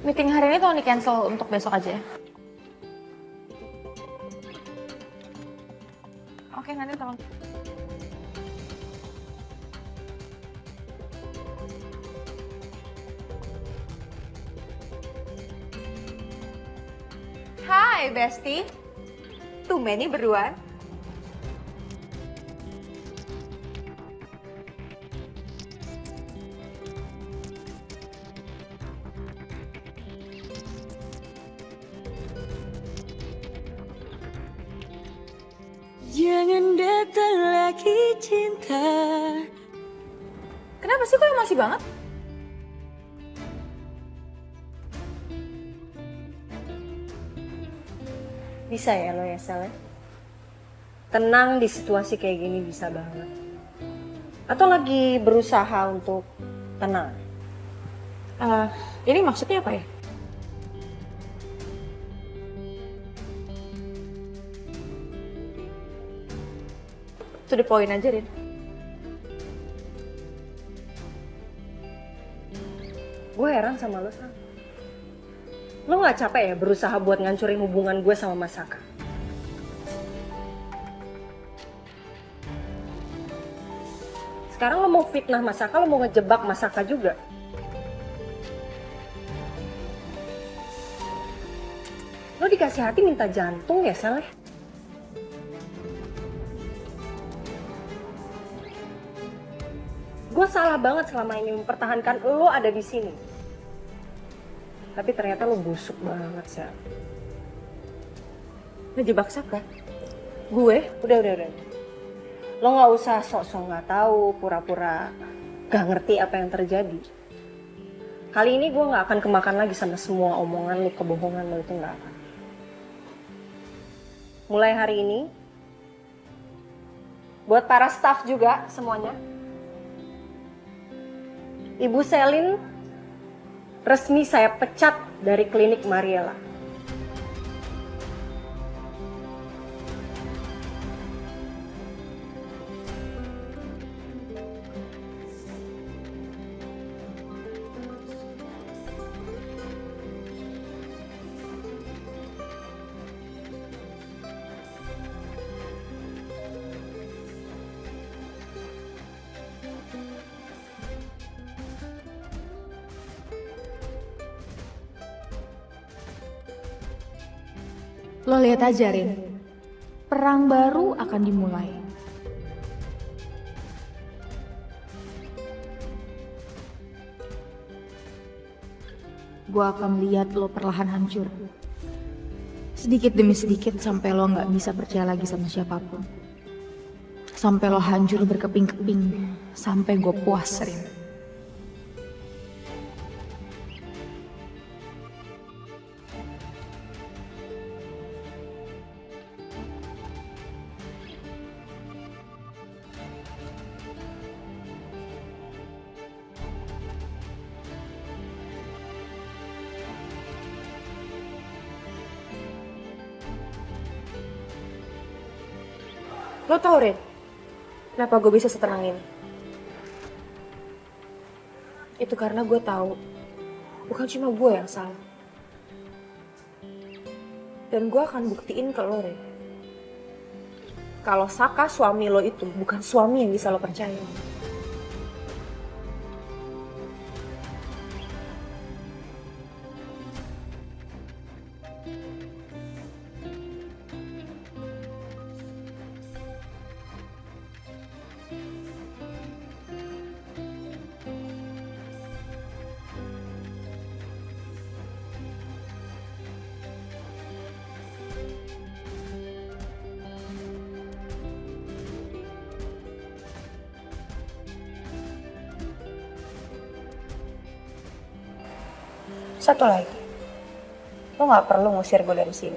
Meeting hari ini tolong di-cancel untuk besok aja ya. Oke, nanti tolong. Hai, Besti. Tumben nih berduaan. Jangan datang lagi cinta. Kenapa sih kok emosi banget? Bisa ya lo ya Sel? Tenang di situasi kayak gini bisa banget. Atau lagi berusaha untuk tenang? Ini maksudnya apa ya? To the point aja, Rin. Gue heran sama lo, Sal. Lo gak capek ya berusaha buat ngancurin hubungan gue sama Masaka? Sekarang lo mau fitnah Masaka, lo mau ngejebak Masaka juga. Lo dikasih hati minta jantung ya, Sel? Gue salah banget selama ini mempertahankan lo ada di sini. Tapi ternyata lo busuk banget, Sel. Ngejebak Saka? Gue? Udah. Lo gak usah sok-sok gak tahu, pura-pura gak ngerti apa yang terjadi. Kali ini gue gak akan kemakan lagi sama semua omongan lo, kebohongan lo itu gak akan. Mulai hari ini, buat para staff juga semuanya, Ibu Selin resmi saya pecat dari klinik Mariela. Lo lihat aja, Rin. Perang baru akan dimulai. Gue akan lihat lo perlahan hancur. Sedikit demi sedikit sampai lo gak bisa percaya lagi sama siapapun. Sampai lo hancur berkeping-keping. Sampai gue puas, Rin. Lo tau, Rin, kenapa gue bisa setenang ini? Itu karena gue tahu bukan cuma gue yang salah. Dan gue akan buktiin ke lo, Rin, kalau Saka suami lo itu bukan suami yang bisa lo percaya. Satu lagi, lo gak perlu ngusir gue dari sini.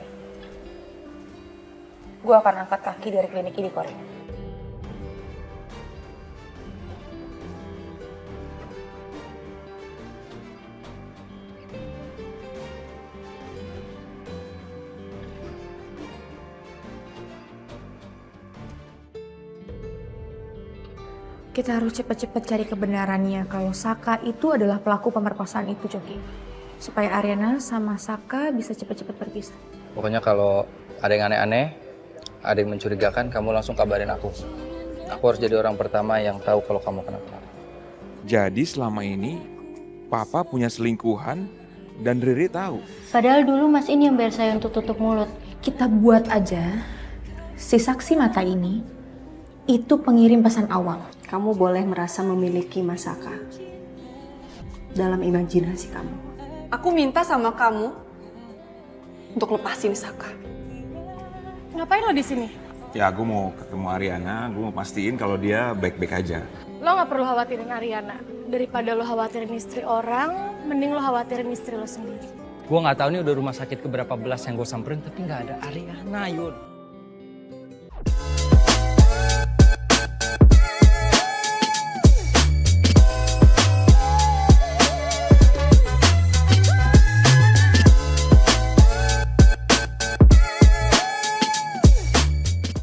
Gue akan angkat kaki dari klinik ini, Korea. Kita harus cepet-cepet cari kebenarannya kalau Saka itu adalah pelaku pemerkosaan itu, Coki. Supaya Ariana sama Saka bisa cepet-cepet berpisah. Pokoknya kalau ada yang aneh-aneh, ada yang mencurigakan, kamu langsung kabarin aku. Aku harus jadi orang pertama yang tahu kalau kamu kenapa. Jadi selama ini Papa punya selingkuhan dan Riri tahu. Padahal dulu Mas ini yang bayar saya untuk tutup mulut. Kita buat aja si saksi mata ini itu pengirim pesan awal. Kamu boleh merasa memiliki Mas Saka dalam imajinasi kamu. Aku minta sama kamu untuk lepasin Saka. Ngapain lo di sini? Ya aku mau ketemu Ariana, gue mau pastiin kalau dia baik-baik aja. Lo nggak perlu khawatirin Ariana. Daripada lo khawatirin istri orang, mending lo khawatirin istri lo sendiri. Gue nggak tahu nih udah rumah sakit keberapa belas yang gue samperin, tapi nggak ada Ariana, Yun.